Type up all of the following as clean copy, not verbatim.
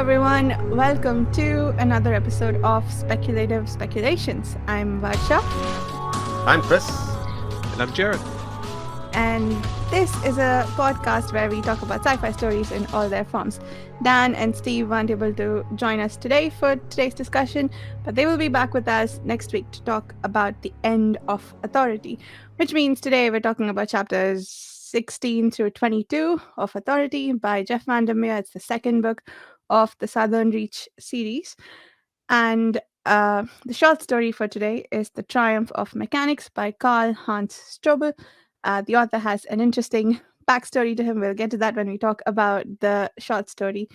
everyone. Welcome to another episode of Speculative Speculations. I'm Varsha. I'm Chris. And I'm Jared. And this is a podcast where we talk about sci-fi stories in all their forms. Dan and Steve weren't able to join us today for today's discussion, but they will be back with us next week to talk about the end of Authority, which means today we're talking about chapters 16 through 22 of Authority by Jeff Vandermeer. It's the second book of the Southern Reach series. And the short story for today is The Triumph of Mechanics by Karl Hans Strobl. The author has an interesting backstory to him. We'll get to that when we talk about the short story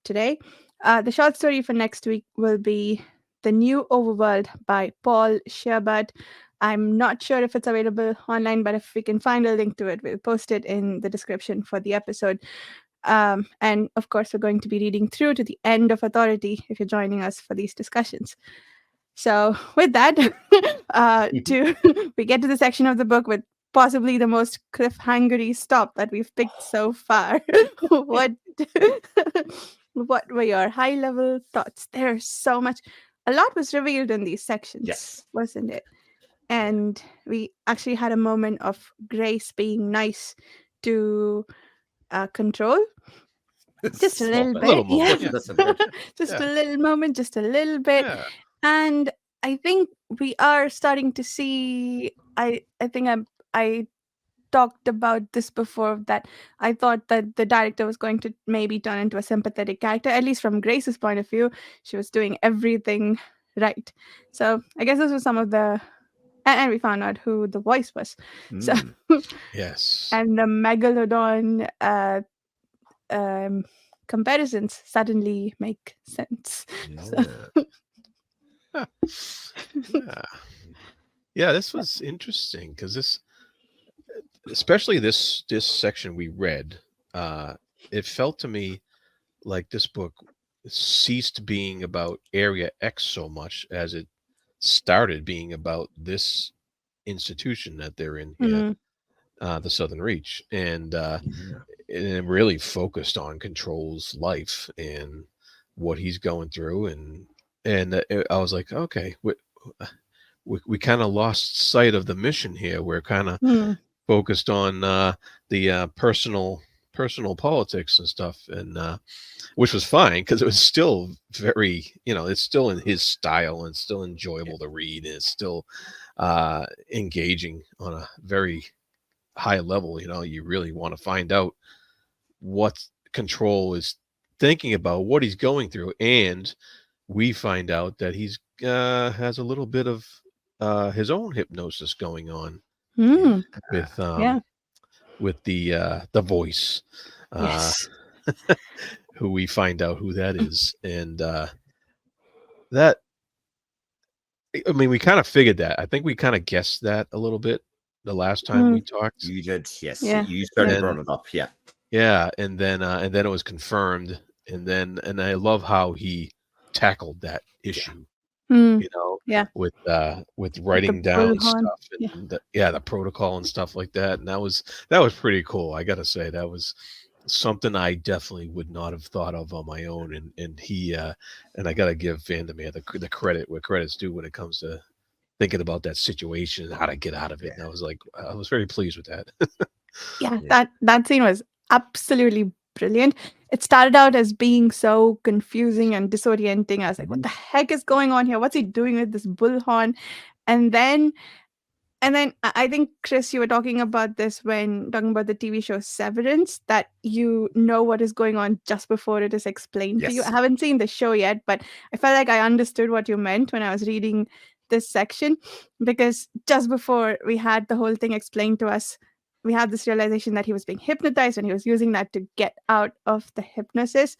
today. The short story for next week will be The New Overworld by Paul Scheerbart. I'm not sure if it's available online, but if we can find a link to it, we'll post it in the description for the episode. And of course, we're going to be reading through to the end of Authority if you're joining us for these discussions. So with that, we get to the section of the book with possibly the most cliffhangery stop that we've picked so far. What were your high-level thoughts? There's so much. A lot was revealed in these sections, Yes. wasn't it? And we actually had a moment of Grace being nice to Control. Just a little bit. little moment, yeah. yeah. Just Yeah. a little moment, just a little bit. Yeah. And I think we are starting to see, I think I talked about this before, that I thought that the director was going to maybe turn into a sympathetic character, at least from Grace's point of view. She was doing everything right. So I guess this was some of the, and we found out who the voice was. So Yes. and the Megalodon comparisons suddenly make sense. Yeah. Yeah, this was interesting because this, especially this section we read, it felt to me like this book ceased being about Area X so much as it started being about this institution that they're in here, the Southern Reach, and it really focused on Control's life and what he's going through, and I was like, okay, we kind of lost sight of the mission here. We're kind of focused on the personal politics and stuff, and which was fine because it was still very, it's still in his style and still enjoyable to read, and it's still engaging on a very high level. You really want to find out what Control is thinking about, what he's going through, and we find out that he's has a little bit of his own hypnosis going on with the voice, Yes. who we find out who that is, and that, I mean, we kind of figured that. I think we kind of guessed that a little bit the last time we talked. You did, yes. Yeah. You certainly brought it up, yeah. Yeah, and then it was confirmed, and I love how he tackled that issue. Yeah. With writing down stuff and the protocol and stuff like that, and that was pretty cool. I gotta say, that was something I definitely would not have thought of on my own, and he and I gotta give Vandermeer the credit where credit's due when it comes to thinking about that situation and how to get out of it. And I was very pleased with that. That scene was absolutely brilliant. It started out as being so confusing and disorienting. I was like, what the heck is going on here? What's he doing with this bullhorn? And then I think, Chris, you were talking about this when talking about the TV show Severance, that you know what is going on just before it is explained to you. I haven't seen the show yet, but I felt like I understood what you meant when I was reading this section, because just before we had the whole thing explained to us, we had this realization that he was being hypnotized and he was using that to get out of the hypnosis.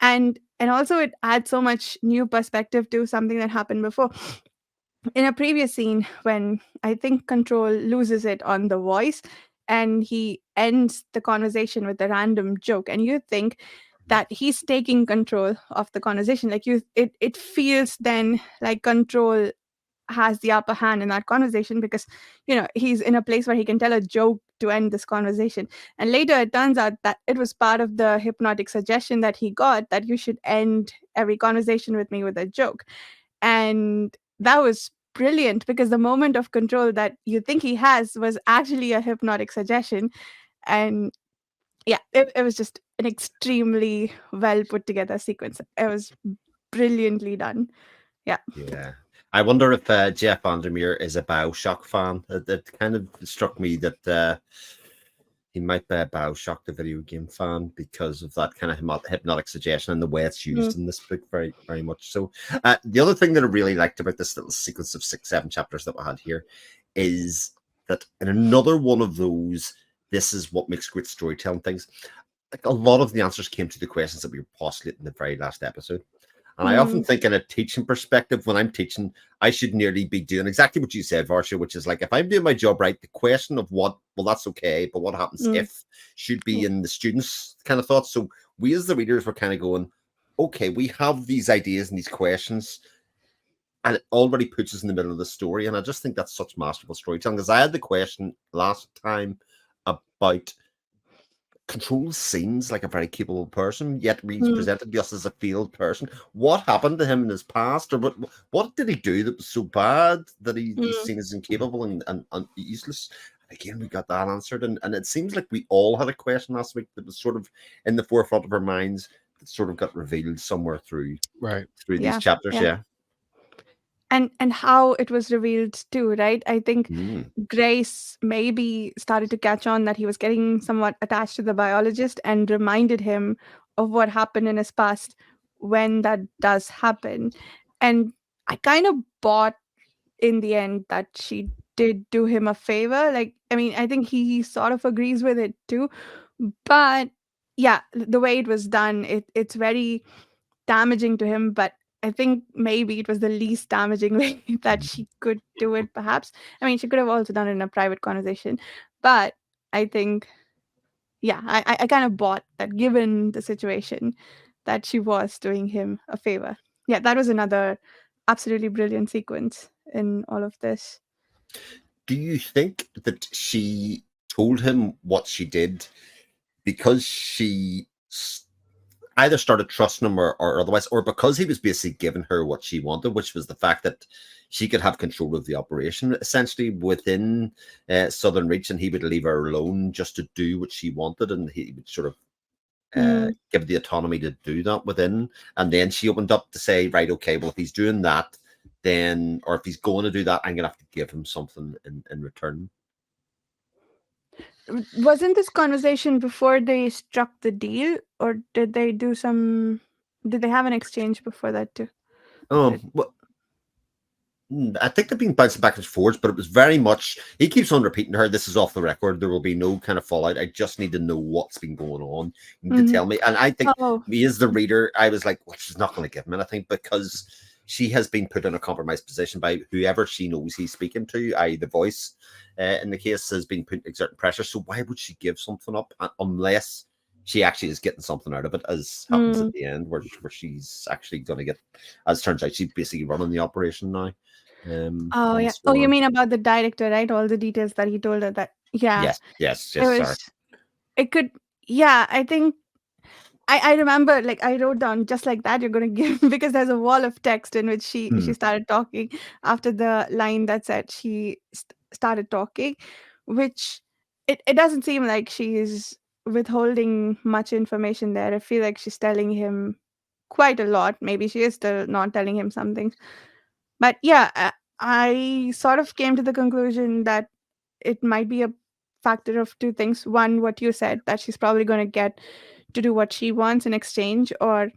And also it adds so much new perspective to something that happened before. In a previous scene, when I think Control loses it on the voice and he ends the conversation with a random joke, and you think that he's taking control of the conversation. Like it feels then like Control has the upper hand in that conversation because, he's in a place where he can tell a joke to end this conversation. And later it turns out that it was part of the hypnotic suggestion that he got, that you should end every conversation with me with a joke. And that was brilliant because the moment of control that you think he has was actually a hypnotic suggestion. And yeah, it was just an extremely well put together sequence. It was brilliantly done. Yeah. Yeah. I wonder if Jeff Vandermeer is a Bioshock fan. It kind of struck me that he might be a Bioshock, the video game fan, because of that kind of hypnotic suggestion and the way it's used in this book very, very much so. The other thing that I really liked about this little sequence of 6-7 chapters that we had here is that in another one of those, this is what makes great storytelling things. Like a lot of the answers came to the questions that we were postulating in the very last episode. And I often think in a teaching perspective, when I'm teaching, I should nearly be doing exactly what you said, Varsha, which is like, if I'm doing my job right, the question of what, well, that's okay, but what happens if should be in the students' kind of thoughts. So we as the readers were kind of going, okay, we have these ideas and these questions, and it already puts us in the middle of the story. And I just think that's such masterful storytelling, because I had the question last time about Control seems like a very capable person, yet he's presented to us as a failed person. What happened to him in his past, or what did he do that was so bad that he's seen as incapable and useless? Again, we got that answered, and it seems like we all had a question last week that was sort of in the forefront of our minds that sort of got revealed somewhere through these chapters. Yeah. And how it was revealed too, right? I think Grace maybe started to catch on that he was getting somewhat attached to the biologist and reminded him of what happened in his past when that does happen. And I kind of bought in the end that she did do him a favor. Like, I mean, I think he sort of agrees with it too. But yeah, the way it was done, it's very damaging to him, but I think maybe it was the least damaging way that she could do it, perhaps. I mean, she could have also done it in a private conversation, but I think, yeah, I kind of bought that given the situation that she was doing him a favor. Yeah, that was another absolutely brilliant sequence in all of this. Do you think that she told him what she did because she either started trusting him or otherwise, or because he was basically giving her what she wanted, which was the fact that she could have control of the operation essentially within Southern Reach, and he would leave her alone just to do what she wanted, and he would sort of give the autonomy to do that within. And then she opened up to say, right, okay, well, if he's doing that, then, or if he's going to do that, I'm going to have to give him something in return. Wasn't this conversation before they struck the deal, or did they have an exchange before that too? Well, I think they've been bouncing back and forth, but it was very much, he keeps on repeating to her, this is off the record, there will be no kind of fallout, I just need to know what's been going on. You need to tell me. And I think me as the reader, I was like, well, she's not going to give him anything, because she has been put in a compromised position by whoever she knows he's speaking to, i.e. the voice in the case has been put exerting pressure. So why would she give something up unless she actually is getting something out of it, as happens at the end, where she's actually going to get, as it turns out, she's basically running the operation now. Yeah. Oh, you mean about the director, right? All the details that he told her that. Yeah. Yes. Sorry. It could. Yeah, I think I remember, like, I wrote down just like that you're going to give, because there's a wall of text in which she started talking after the line that said she started talking, which it doesn't seem like she's withholding much information there. I feel like she's telling him quite a lot. Maybe she is still not telling him something. But yeah, I sort of came to the conclusion that it might be a factor of two things. One, what you said, that she's probably going to get to do what she wants in exchange, or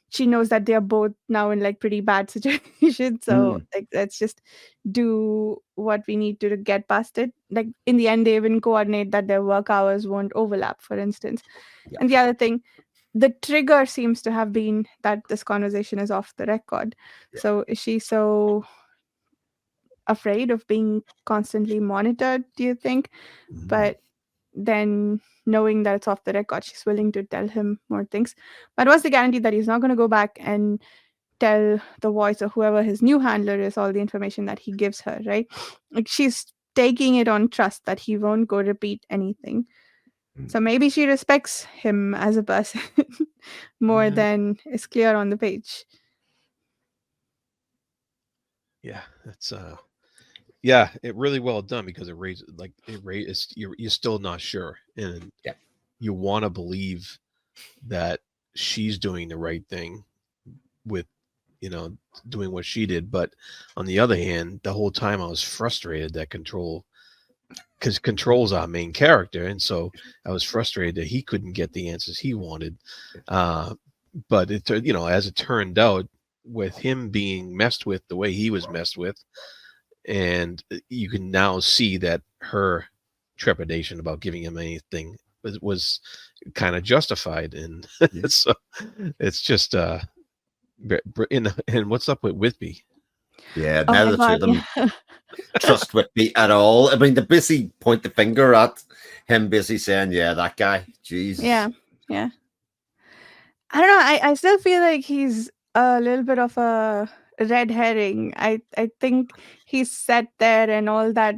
she knows that they're both now in like pretty bad situations. So like, let's just do what we need to get past it. Like in the end, they even coordinate that their work hours won't overlap, for instance. And the other thing, the trigger seems to have been that this conversation is off the record. So is she so afraid of being constantly monitored, do you think? But then knowing that it's off the record, she's willing to tell him more things. But what's the guarantee that he's not going to go back and tell the voice or whoever his new handler is all the information that he gives her, right? Like she's taking it on trust that he won't go repeat anything. So maybe she respects him as a person more Yeah. than is clear on the page. Yeah, that's yeah, it really well done because it raises you're still not sure, and Yeah. you want to believe that she's doing the right thing with doing what she did, but on the other hand, the whole time I was frustrated that because Control's our main character, and so I was frustrated that he couldn't get the answers he wanted. But as it turned out, with him being messed with the way he was messed with, and you can now see that her trepidation about giving him anything was kind of justified, and so it's just and what's up with Whitby? Yeah, Oh my neither the two of God, them yeah. trust Whitby at all. I mean, they basically point the finger at him, basically saying, "Yeah, that guy, Jesus." Yeah. I don't know. I still feel like he's a little bit of a red herring. I think he's set there and all that.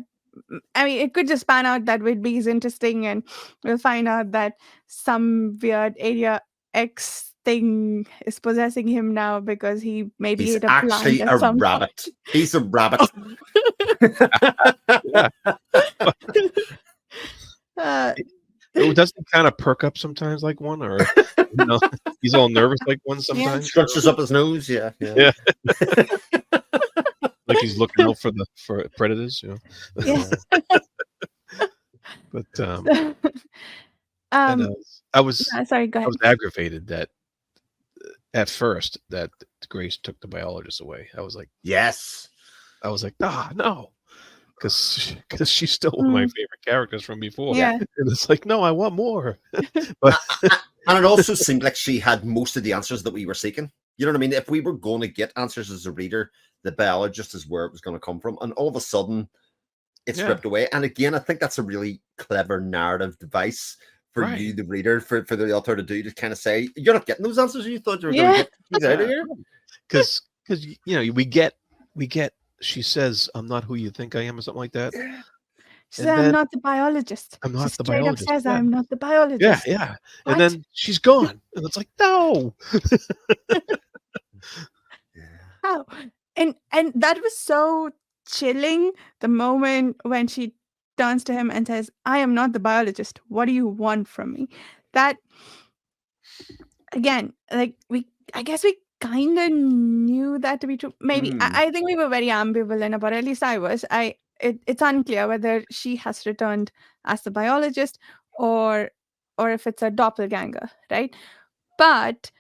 I mean, it could just pan out that Whitby is interesting, and we'll find out that some weird Area X thing is possessing him now because he maybe He's ate a plant actually at a some rabbit. He's a rabbit. Yeah. uh, Doesn't he kind of perk up sometimes like one, or he's all nervous like one sometimes? Scrunches up his nose. Yeah. Yeah. Like he's looking out for predators, yeah. But um. I was Yeah, sorry. Go ahead. aggravated that at first that Grace took the biologist away. I was like, Yes. no, because she's still one of my favorite characters from before. Yeah. And it's like, no, I want more. But And it also seemed like she had most of the answers that we were seeking. You know what I mean? If we were going to get answers as a reader, the biologist is where it was going to come from. And all of a sudden, it's stripped away. And again, I think that's a really clever narrative device for you, the reader, for the author to do, to kind of say, you're not getting those answers you thought you were going to get. She's out of here. Because we get she says, I'm not who you think I am, or something like that. She said, I'm not the biologist. I'm not she the straight biologist. up says, I'm not the biologist. Yeah. What? And then she's gone. And it's like, no. How? And that was so chilling, the moment when she turns to him and says, I am not the biologist. What do you want from me? That, again, like I guess we kind of knew that to be true. Maybe. I think we were very ambivalent about it. At least I was. It's unclear whether she has returned as the biologist or if it's a doppelganger, right? But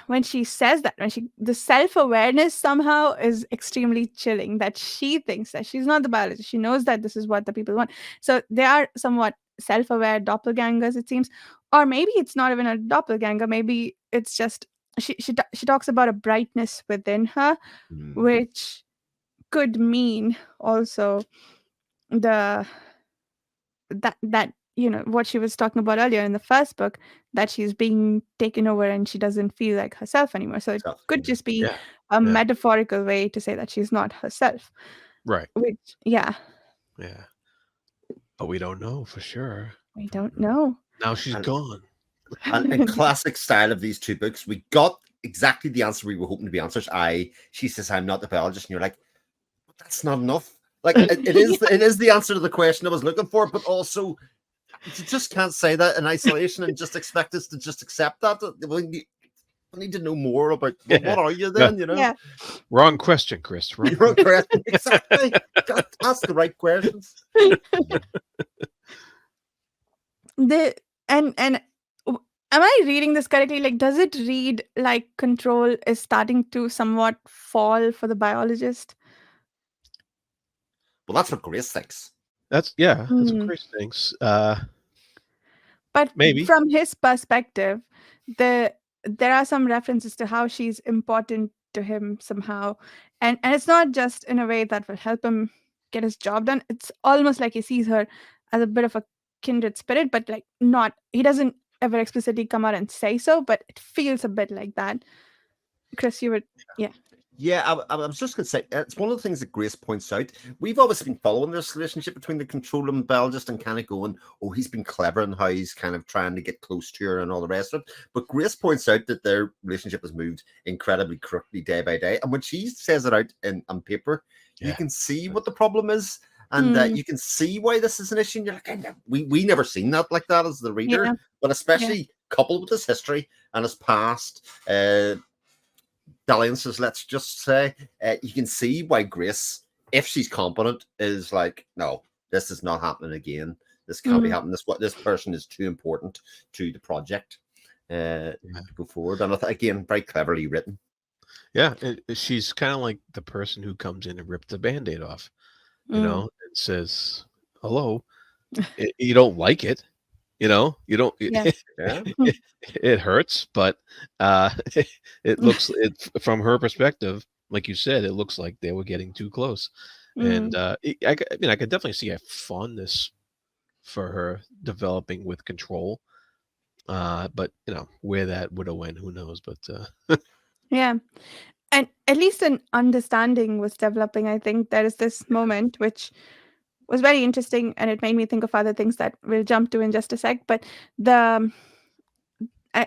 when she says that, the self-awareness somehow is extremely chilling, that she thinks that she's not the biologist. She knows that this is what the people want. So they are somewhat self-aware doppelgangers, it seems. Or maybe it's not even a doppelganger. Maybe it's just she talks about a brightness within her, which could mean also that what she was talking about earlier in the first book, that she's being taken over and she doesn't feel like herself anymore. So it could just be a metaphorical way to say that she's not herself, right? Which but we don't know for sure. We don't know. Now she's gone. And in classic style of these two books, we got exactly the answer we were hoping to be answers. She says, I'm not the biologist, and you're like, but that's not enough. Like it is the answer to the question I was looking for, but also you just can't say that in isolation and just expect us to just accept that. We need to know more about what are you then, Wrong question, Chris. Wrong question. Exactly. Got to ask the right questions. Am I reading this correctly? Like, does it read like Control is starting to somewhat fall for the biologist? Well, that's what Grace thinks. That's what Grace thinks. But maybe from his perspective, there are some references to how she's important to him somehow. And it's not just in a way that will help him get his job done. It's almost like he sees her as a bit of a kindred spirit, but like not, he doesn't ever explicitly come out and say so, but it feels a bit like that. Chris, you were, yeah. Yeah, I was just going to say, it's one of the things that Grace points out. We've obviously been following this relationship between the control and biologist and kind of going, oh, he's been clever in how he's kind of trying to get close to her and all the rest of it. But Grace points out that their relationship has moved incredibly quickly day by day. And when she says it out on paper, you can see what the problem is. And you can see why this is an issue. And you're like, we never seen that like that as the reader. But especially coupled with his history and his past, dalliances, let's just say, you can see why Grace, if she's competent, is like, no, this is not happening again. This can't be happening. This person is too important to the project to go forward. And again, very cleverly written. Yeah, she's kind of like the person who comes in and rips the Band-Aid off, you know, and says, hello, you don't like it. You know, you don't. It hurts, but it looks. From her perspective, like you said, it looks like they were getting too close, and I mean, I could definitely see a fondness for her developing with control, but you know where that would have went, who knows? But yeah, and at least an understanding was developing. I think there is this moment which was very interesting, and it made me think of other things that we'll jump to in just a sec. But I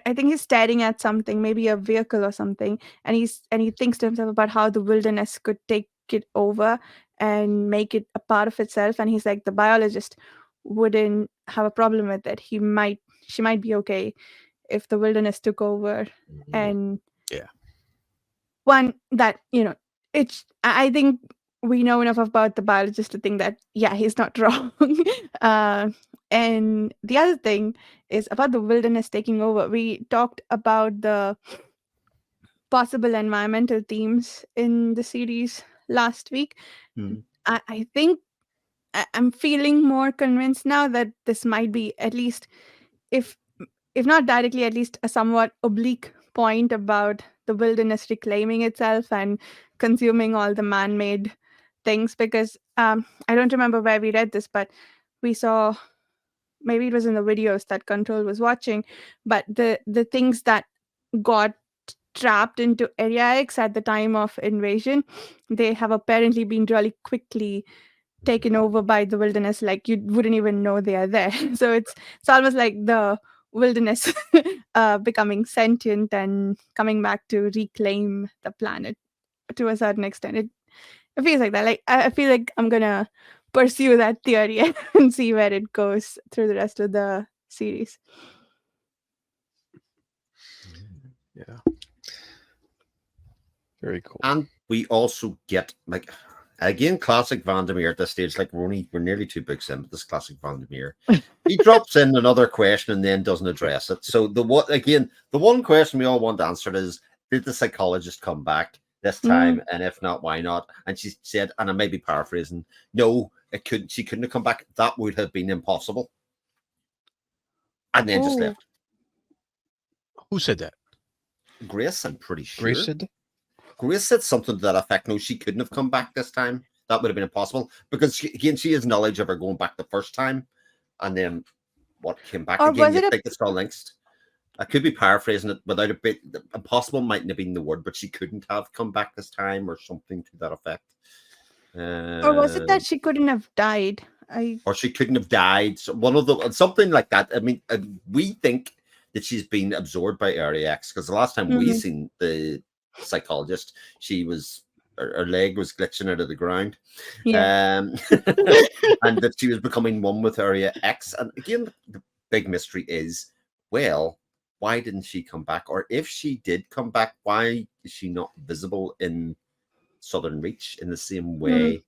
think he's staring at something, maybe a vehicle or something, and he thinks to himself about how the wilderness could take it over and make it a part of itself. And he's like, the biologist wouldn't have a problem with it. She might be okay if the wilderness took over. And one that, I think we know enough about the biologist to think that, he's not wrong. And the other thing is about the wilderness taking over. We talked about the possible environmental themes in the series last week. I think I'm feeling more convinced now that this might be, at least, if not directly, at least a somewhat oblique point about the wilderness reclaiming itself and consuming all the man-made things. Because I don't remember where we read this, but we saw, maybe it was in the videos that Control was watching, but the things that got trapped into Area X at the time of invasion, they have apparently been really quickly taken over by the wilderness. Like, you wouldn't even know they are there. So it's almost like the wilderness becoming sentient and coming back to reclaim the planet to a certain extent. It feels like that. Like, I feel like I'm gonna pursue that theory and see where it goes through the rest of the series. Yeah. Very cool. And we also get, like, again, classic Vandermeer at this stage. Like, we're nearly 2 books in, but this classic Vandermeer. He drops in another question and then doesn't address it. So the one question we all want answered is, did the psychologist come back this time? And if not, why not? And she said, and I may be paraphrasing, no, she couldn't have come back. That would have been impossible. And then just left. Who said that? Grace, I'm pretty sure. Grace said that? Grace said something to that effect. No, she couldn't have come back this time. That would have been impossible. Because, she has knowledge of her going back the first time. And then what came back or again? Was it think it's all links. I could be paraphrasing it without a bit. Impossible mightn't have been the word, but she couldn't have come back this time, or something to that effect. Or was it that she couldn't have died? Or she couldn't have died. So something like that. I mean, we think that she's been absorbed by Area X, because the last time we seen the psychologist, her leg was glitching out of the ground. And that she was becoming one with Area X. And again, the big mystery is, well, why didn't she come back? Or if she did come back, why is she not visible in Southern Reach in the same way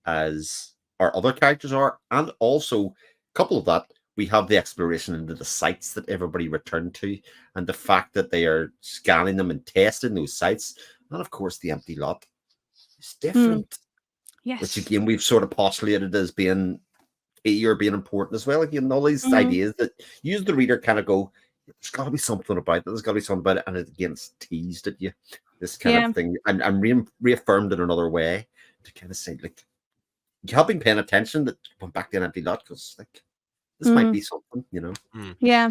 as our other characters are? And also, couple of that, we have the exploration into the sites that everybody returned to, and the fact that they are scanning them and testing those sites. And of course, the empty lot is different. Yes. Which again, we've sort of postulated as being key or being important as well. Again, all these ideas that use the reader kind of go, there's got to be something about it. There's got to be something about it. And it, again, it's teased at you, this kind of thing. And reaffirmed in another way to kind of say, like, you have been paying attention that went back to an empty lot, because, like, this might be something, you know? Yeah.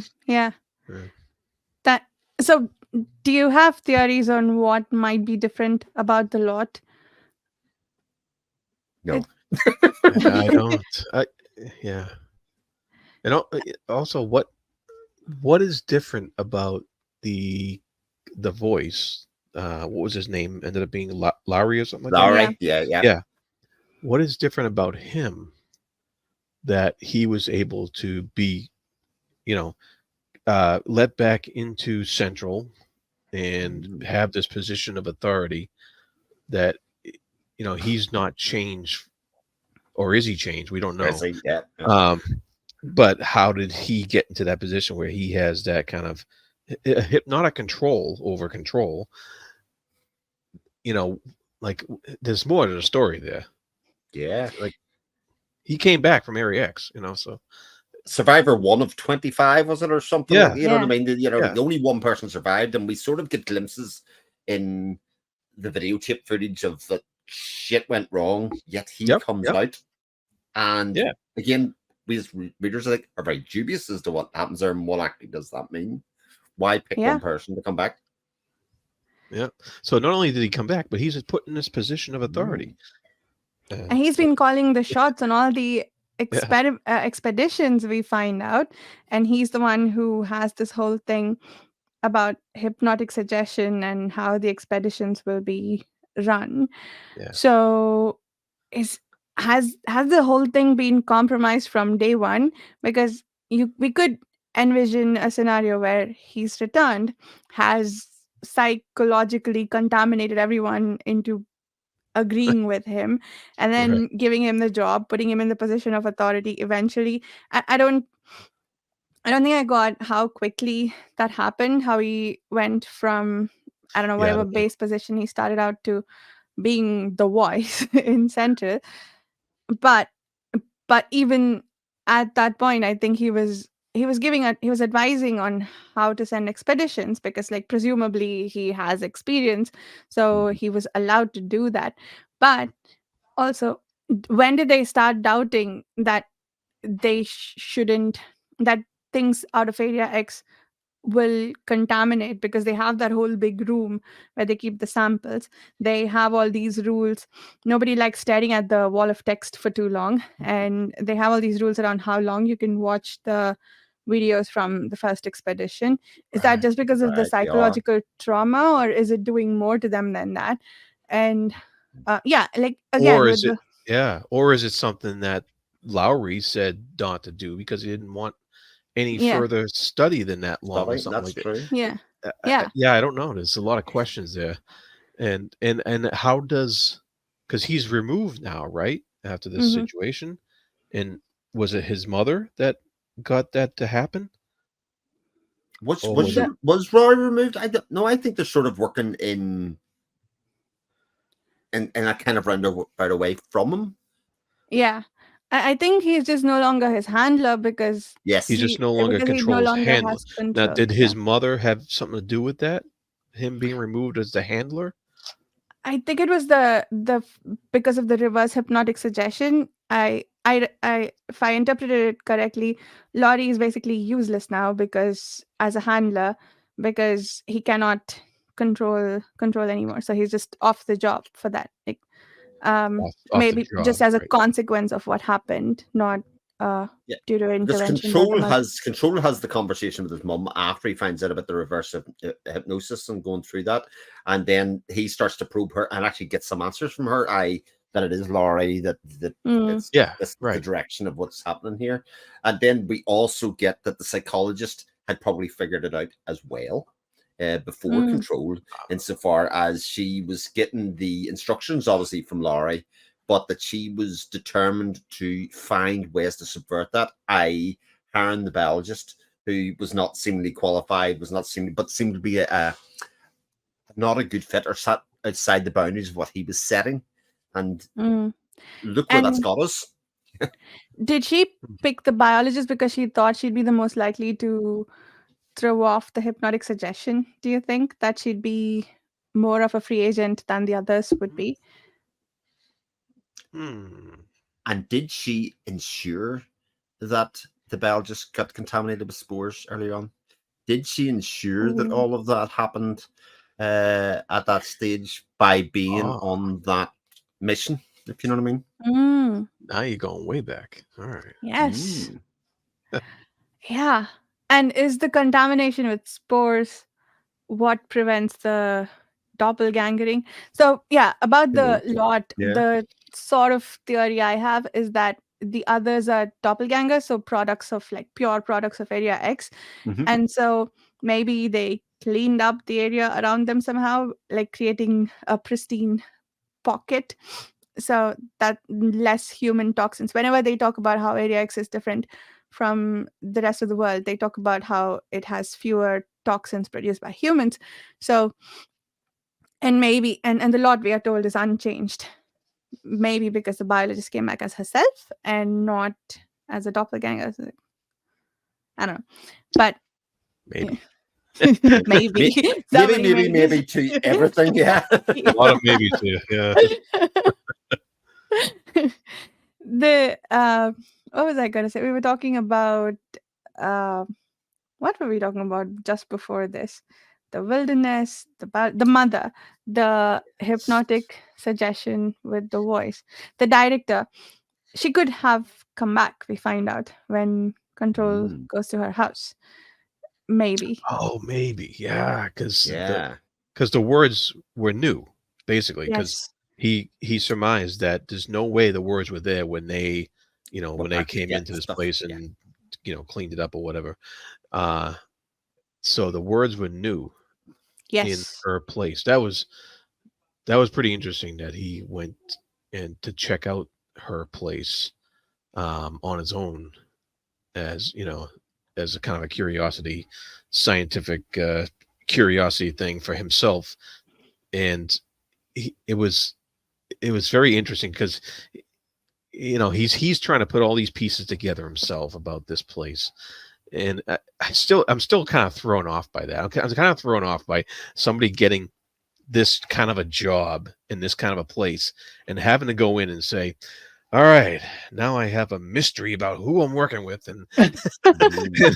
So Do you have theories on what might be different about the lot? No. Yeah, I don't. Yeah, and also, what is different about the the voice? What was his name? Ended up being Lowry or something like that. Yeah. Laurie, yeah, yeah. Yeah. What is different about him that he was able to be, you know, let back into Central and Mm. have this position of authority that he's not changed, or is he changed? We don't know. Presley, yeah, yeah. Um, but how did he get into that position where he has that kind of hypnotic control over control? You know, like there's more to the story there. Yeah. Like he came back from Area X, so Survivor 1 of 25, was it, or something like yeah, that? You know what I Yeah. mean? yeah, Only one person survived, and we sort of get glimpses in the videotape footage of that shit went wrong, yet he yep, comes yep, out. And yeah. again, we as readers are very dubious as to what happens there and what actually does that mean. Why pick Yeah. one person to come back? Yeah. So not only did he come back, but he's put in this position of authority. And he's So been calling the shots on all the yeah, expeditions, we find out. And he's the one who has this whole thing about hypnotic suggestion and how the expeditions will be run. yeah, So is has the whole thing been compromised from day one? Because we could envision a scenario where he's returned, has psychologically contaminated everyone into agreeing with him, and right. then giving him the job, putting him in the position of authority eventually. I don't think I got how quickly that happened, how he went from, I don't know, Yeah, I whatever don't know. base position he started out to being the voice in Central. But even at that point, I think he was advising on how to send expeditions, because like presumably he has experience, so Mhm. he was allowed to do that. But also, when did they start doubting that they shouldn't, that things out of Area X will contaminate, because they have that whole big room where they keep the samples. They have all these rules. Nobody likes staring at the wall of text for too long. And they have all these rules around how long you can watch the videos from the first expedition. Is that Right. just because of the Right, they are. psychological trauma, or is it doing more to them than that? And yeah, like again Or with is it the, or is it something that Lowry said not to do because he didn't want any yeah, further study than that long or Sorry, something that's like that? true. yeah, yeah. Yeah, I don't know. There's a lot of questions there. And how does, because he's removed now, right? After this Hmm. situation. And was it his mother that got that to happen? Was Or was was it The, your, was Roy removed? I don't know. I think they're sort of working in a kind of roundabout away from him. yeah. I think he's just no longer his handler, because he Yes. just no longer he no controls longer handler? has Now, control. did Yeah. his mother have something to do with that? Him being removed as the handler? I think it was because of the reverse hypnotic suggestion. If I interpreted it correctly, Laurie is basically useless now, because as a handler, because he cannot control anymore. So he's just off the job for that. Like, Off the maybe job, just as a right? consequence of what happened, not uh Yeah. due to Because intervention by the mother. Control has the conversation with his mum after he finds out about the reverse hypnosis and going through that, and then he starts to probe her and actually get some answers from her. That it is Laurie, that Mm, it's Yeah, this the right. direction of what's happening here, and then we also get that the psychologist had probably figured it out as well. Before mm, Control, insofar as she was getting the instructions, obviously from Laurie, but that she was determined to find ways to subvert that, i.e., hiring the biologist who was not seemingly qualified, but seemed to be a not a good fit or sat outside the boundaries of what he was setting. And mm. look where that's And got us. did she pick the biologist because she thought she'd be the most likely to throw off the hypnotic suggestion? Do you think that she'd be more of a free agent than the others would be? Hmm. And did she ensure that the biologist got contaminated with spores earlier on? did she ensure that Ooh. all of that happened at that stage by being Oh, on that mission? If you know what I mean. Mm, now you're going way back. All right. yes. Mm. Yeah. And is the contamination with spores what prevents the doppelgangering? So, yeah, about Who the knows? lot, Yeah. the sort of theory I have is that the others are doppelgangers, so products of like pure products of Area X. Mhm. And so maybe they cleaned up the area around them somehow, like creating a pristine pocket so that less human toxins. Whenever they talk about how Area X is different from the rest of the world, they talk about how it has fewer toxins produced by humans. So, and maybe, and the lot we are told is unchanged. Maybe because the biologist came back as herself and not as a doppelganger. So, I don't know. But Maybe. maybe. So Maybe, many maybes. to everything. Yeah. A lot of maybe too. Yeah. The what was I gonna say? We were talking about uh, what were we talking about just before this? The wilderness, the mother, the hypnotic suggestion with the voice, the director. She could have come back. We find out when Control Mm, goes to her house. Maybe. Oh, maybe. Yeah, yeah. because the words were new, basically, because Yes. he surmised that there's no way the words were there when they, when Went they back to came get into the this stuff. place Yeah. and cleaned it up or whatever. Uh, so the words were new in Yes. her place. That was pretty interesting that he went and to check out her place on his own as as a kind of a curiosity, scientific curiosity thing for himself, and it was very interesting because he's trying to put all these pieces together himself about this place, and I'm still kind of thrown off by that. I'm kind of thrown off by somebody getting this kind of a job in this kind of a place and having to go in and say, all right, now I have a mystery about who I'm working with, and Mm.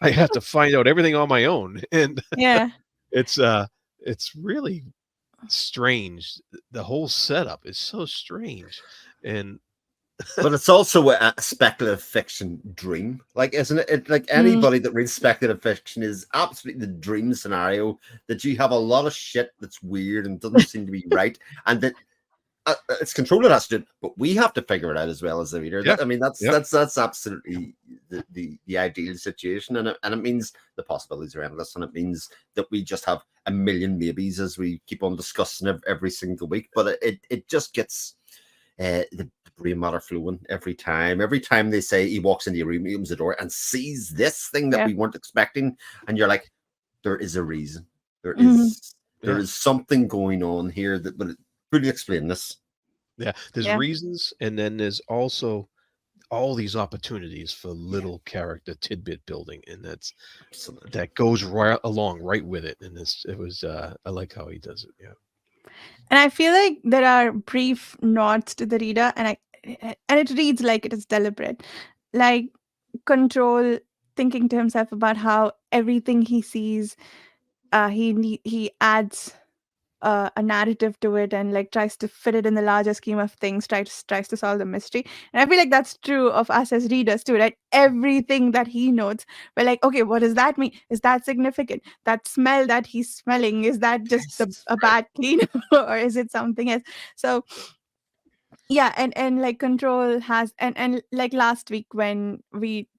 I have to find out everything on my own. And Yeah. it's it's really strange. The whole setup is so strange. And But it's also a speculative fiction dream, like, isn't it? Like Mm, anybody that reads speculative fiction is absolutely the dream scenario that you have a lot of shit that's weird and doesn't seem to be right, and that it's controlled has to do, but we have to figure it out as well as the reader. yeah, I mean, yep, that's absolutely the ideal situation, and it means the possibilities are endless, and it means that we just have a million maybes as we keep on discussing every single week. But it just gets the brain matter flowing every time. Every time they say he walks into your room, he opens the door and sees this thing that yeah. we weren't expecting, and you're like, there is a reason. There Mhm. yeah, is something going on here that will fully explain this. yeah. There's Yeah. reasons, and then there's also all these opportunities for Yeah, little character tidbit building, and absolutely. that goes right along right with it. And it was I like how he does it. Yeah. And I feel like there are brief nods to the reader, and it reads like it is deliberate. Like Control thinking to himself about how everything he sees, he adds a narrative to it and like tries to fit it in the larger scheme of things, tries to solve the mystery. And I feel like that's true of us as readers too, right? Everything that he notes, we're like, okay, what does that mean? Is that significant? That smell that he's smelling, is that just Yes. a bad cleaner or is it something else? So yeah, and like Control has, and like last week when we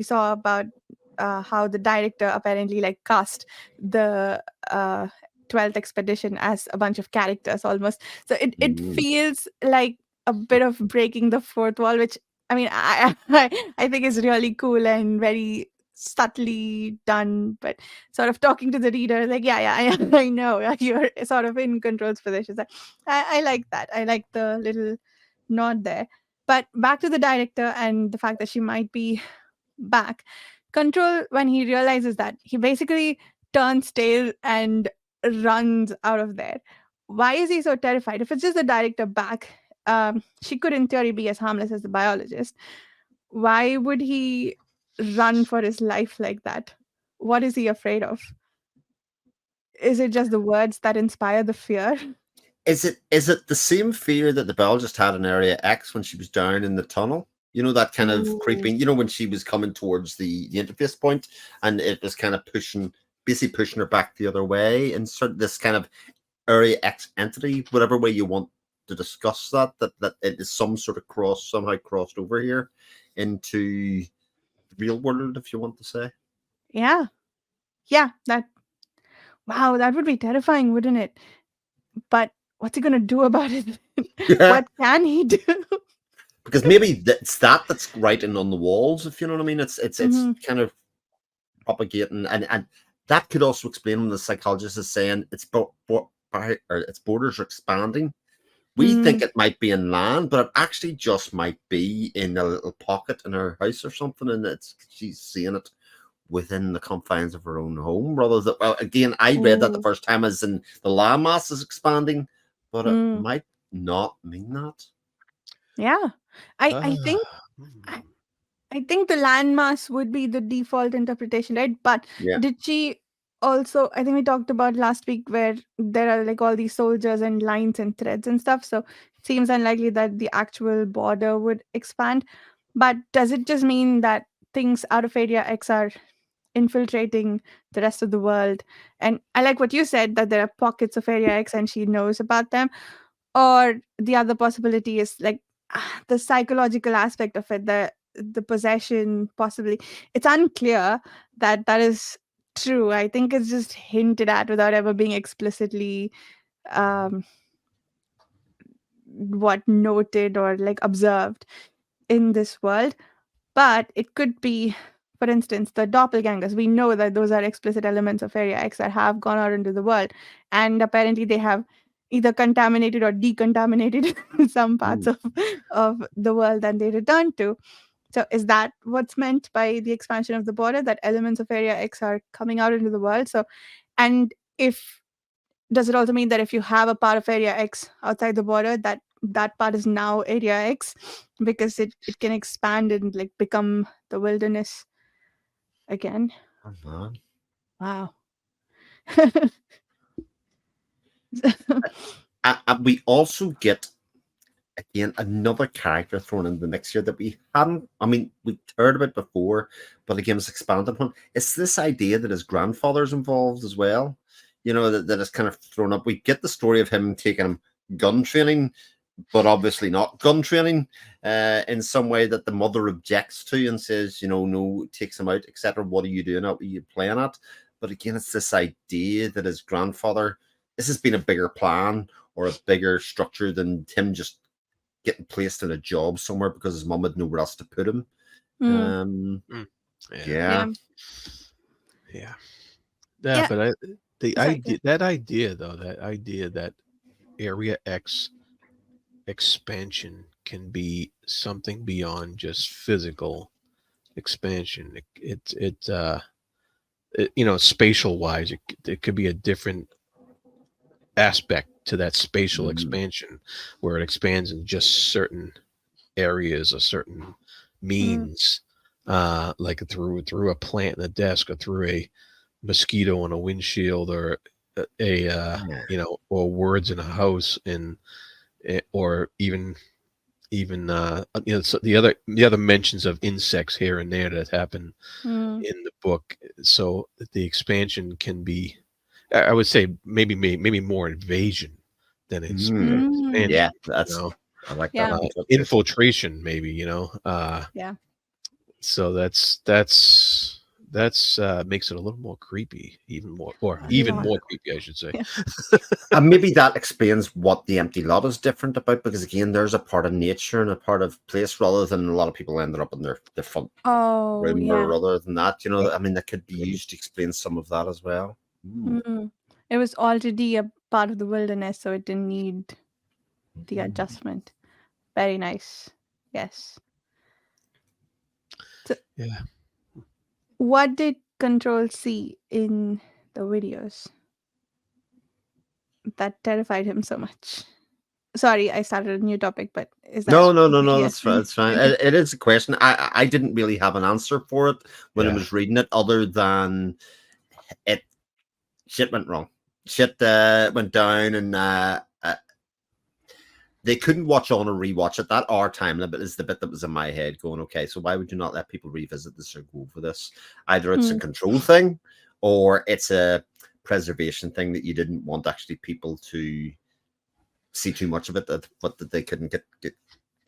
saw about how the director apparently like cast the uh 12th expedition as a bunch of characters almost, so it Mm. feels like a bit of breaking the fourth wall, which I mean I think is really cool and very subtly done, but sort of talking to the reader like, yeah, I know, like, you're sort of in Control's position. I like that. I like the little nod there. But back to the director and the fact that she might be back. Control, when he realizes that, he basically turns tail and runs out of there. Why is he so terrified? If it's just the director back, she could, in theory, be as harmless as the biologist. Why would he run for his life like that? what is he afraid of? Is it just the words that inspire the fear? Is it the same fear that the biologist had in Area X when she was down in the tunnel? You know, that kind of Ooh. creeping, when she was coming towards the interface point and it was kind of basically pushing her back the other way, and sort of this kind of Area X entity, whatever way you want to discuss that it is somehow crossed over here into the real world, if you want to say. Yeah. Yeah. Wow, that would be terrifying, wouldn't it? But what's he gonna do about it? Yeah. What can he do? Because maybe that's writing on the walls, if you know what I mean. It's Hmm. kind of propagating, and that could also explain when the psychologist is saying or its borders are expanding. We think Mm. it might be in land, but it actually just might be in a little pocket in her house or something, and she's seeing it within the confines of her own home. Rather than, well, again, I read that the Ooh. first time as in the landmass is expanding, but it Mm. might not mean that. Yeah. I Ah, think I, I think the landmass would be the default interpretation, right? But Yeah. did she also, I think we talked about last week where there are like all these soldiers and lines and threads and stuff. So it seems unlikely that the actual border would expand. But does it just mean that things out of Area X are infiltrating the rest of the world? And I like what you said, that there are pockets of Area X and she knows about them. Or the other possibility is like the psychological aspect of it, the possession, possibly. It's unclear that that is true. I think it's just hinted at without ever being explicitly um what noted or like observed in this world. But it could be, for instance, the doppelgangers. We know that those are explicit elements of Area X that have gone out into the world. And apparently they have either contaminated or decontaminated some parts Mm. of the world that they return to. So is that what's meant by the expansion of the border? That elements of Area X are coming out into the world? So, and if does it also mean that if you have a part of Area X outside the border, that that part is now Area X because it can expand and like become the wilderness again? Oh, man. Wow. And we also get again another character thrown into the mix here that we hadn't. I mean, we heard about before, but again, it's expanded upon. It's this idea that his grandfather's involved as well. That is kind of thrown up. We get the story of him taking him gun training, but obviously not gun training in some way that the mother objects to and says, no, takes him out, etc. What are you doing? What are you playing at? But again, it's this idea that his grandfather, this has been a bigger plan or a bigger structure than him just getting placed in a job somewhere because his mum had nowhere else to put him. Mm, mm, yeah, Yeah. yeah. yeah, yeah. Yeah. But the Sorry. Go that idea that Area X expansion can be something beyond just physical expansion. Spatial wise, it could be a different aspect to that spatial Mm. expansion where it expands in just certain areas or certain Mm, means, like through a plant in a desk or through a mosquito on a windshield or Yeah. or words in a house or even so the other mentions of insects here and there that happen mm, in the book. So the expansion can be, I would say, maybe more invasion than Mm. mm. expansion. Yeah, You know, I like that Yeah. interpretation. infiltration, maybe. Yeah. So that's makes it a little more creepy, A even lot. more creepy, I should say. Yeah. And maybe that explains what the empty lot is different about, because again, there's a part of nature and a part of place rather than a lot of people ended up in their front Oh, room or yeah. other than that. Yeah. I mean, that could be used to explain some of that as well. Mm. Mm. It was already a part of the wilderness, so it didn't need the adjustment. Very nice. Yes. So, Yeah. what did Control see in the videos that terrified him so much? Sorry, I started a new topic, but is that No. yes? That's fine. That's fine. Okay. It is a question. I didn't really have an answer for it when I Yeah. was reading it, other than it shit went wrong. Shit went down, and they couldn't watch on or rewatch it. That hour time limit is the bit that was in my head going, okay, so why would you not let people revisit this or go over this? Either it's a control thing or it's a preservation thing that you didn't want actually people to see too much of it, that they couldn't get it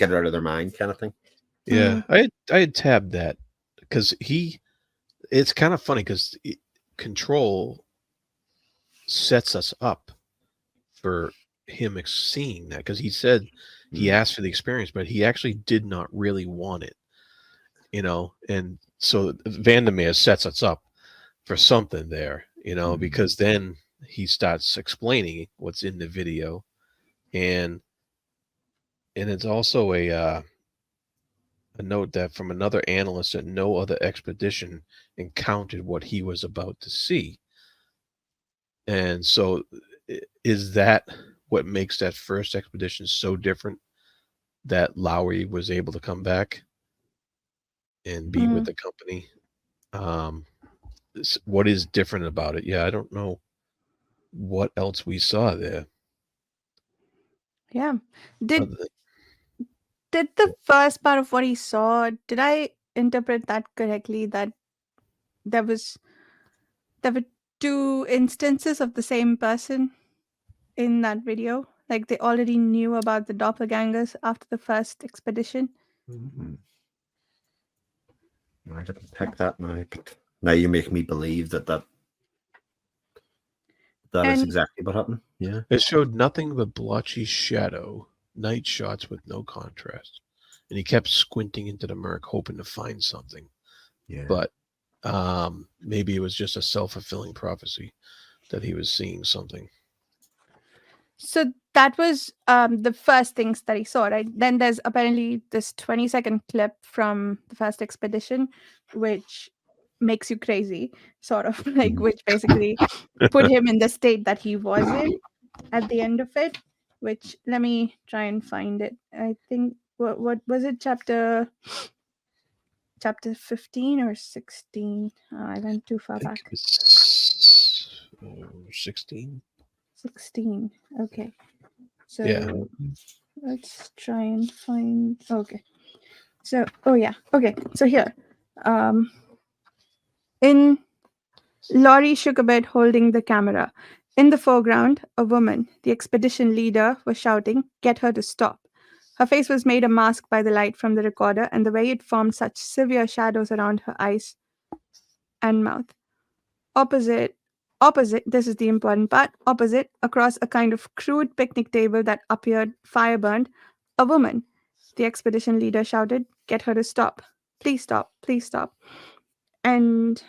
out of their mind, kind of thing. Yeah. I had tabbed that because it's kind of funny because control sets us up for him seeing that, because he said he asked for the experience, but he actually did not really want it, and so Vandermeer sets us up for something there, because then he starts explaining what's in the video, and it's also a note that from another analyst that no other expedition encountered what he was about to see. And so is that what makes that first expedition so different, that Lowry was able to come back and be with the company? What is different about it? Yeah, I don't know what else we saw there. Yeah. Did Other than- the first part of what he saw, did I interpret that correctly, that there were two instances of the same person in that video? Like they already knew about the doppelgangers after the first expedition? I didn't pick that now, but now you make me believe that is And exactly what happened. Yeah. It showed nothing but blotchy shadow, night shots with no contrast. And he kept squinting into the murk, hoping to find something. Yeah. But maybe it was just a self-fulfilling prophecy that he was seeing something. so that was the first things that he saw, right? Then there's apparently this 20-second clip from the first expedition, which makes you crazy, sort of like, which basically put him in the state that he was in at the end of it. Which, let me try and find it. I think what was it, chapter 15 or 16? I went too far back. It was 16. 16. Okay. So Yeah. let's try and find. Okay. So, okay. So here, in Laurie shook a bit, holding the camera. In the foreground, a woman, the expedition leader, was shouting, "Get her to stop." Her face was made a mask by the light from the recorder and the way it formed such severe shadows around her eyes and mouth. Opposite, this is the important part, opposite, across a kind of crude picnic table that appeared fire-burned, a woman. The expedition leader shouted, "Get her to stop. Please stop. Please stop." And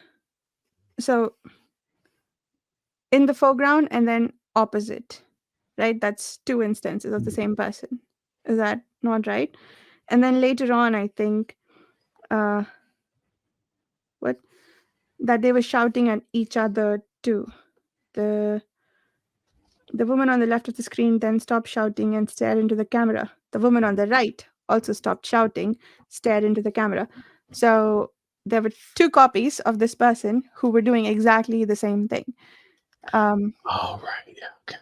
so in the foreground and then opposite, right? That's two instances of the same person. Is that not right? And then later on, I think, that they were shouting at each other too. The woman on the left of the screen then stopped shouting and stared into the camera. The woman on the right also stopped shouting, stared into the camera. So there were two copies of this person who were doing exactly the same thing. Oh, right. Yeah. Okay.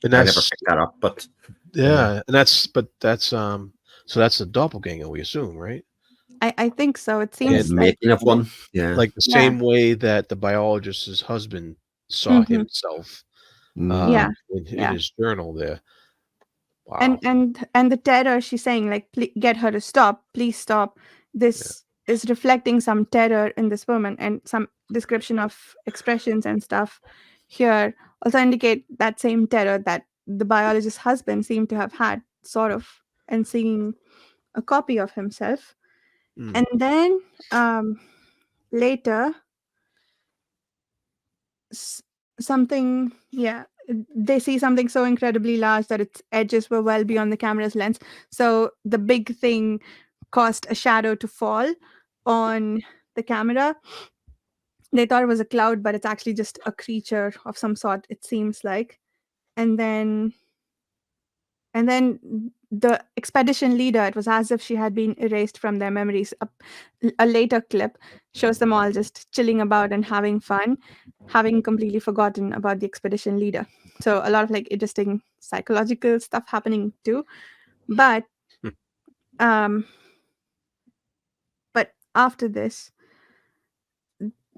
And I never that's picked that up, but and that's so that's a doppelganger, we assume, right? I think so. It yeah, seems like making of one. Yeah. Like the Yeah. same way that the biologist's husband saw himself Yeah. in Yeah. his journal there. Wow. And the terror, she's saying, like, get her to stop, please stop. This is reflecting some terror in this woman, and some description of expressions and stuff here also indicate that same terror that the biologist's husband seemed to have had, sort of, and seeing a copy of himself. And then later something, they see something so incredibly large that its edges were well beyond the camera's lens. So the big thing caused a shadow to fall on the camera. They thought it was a cloud, but it's actually just a creature of some sort, it seems like. And then And then the expedition leader, it was as if she had been erased from their memories. A later clip shows them all just chilling about and having fun, having completely forgotten about the expedition leader. So a lot of like interesting psychological stuff happening too. But um but after this,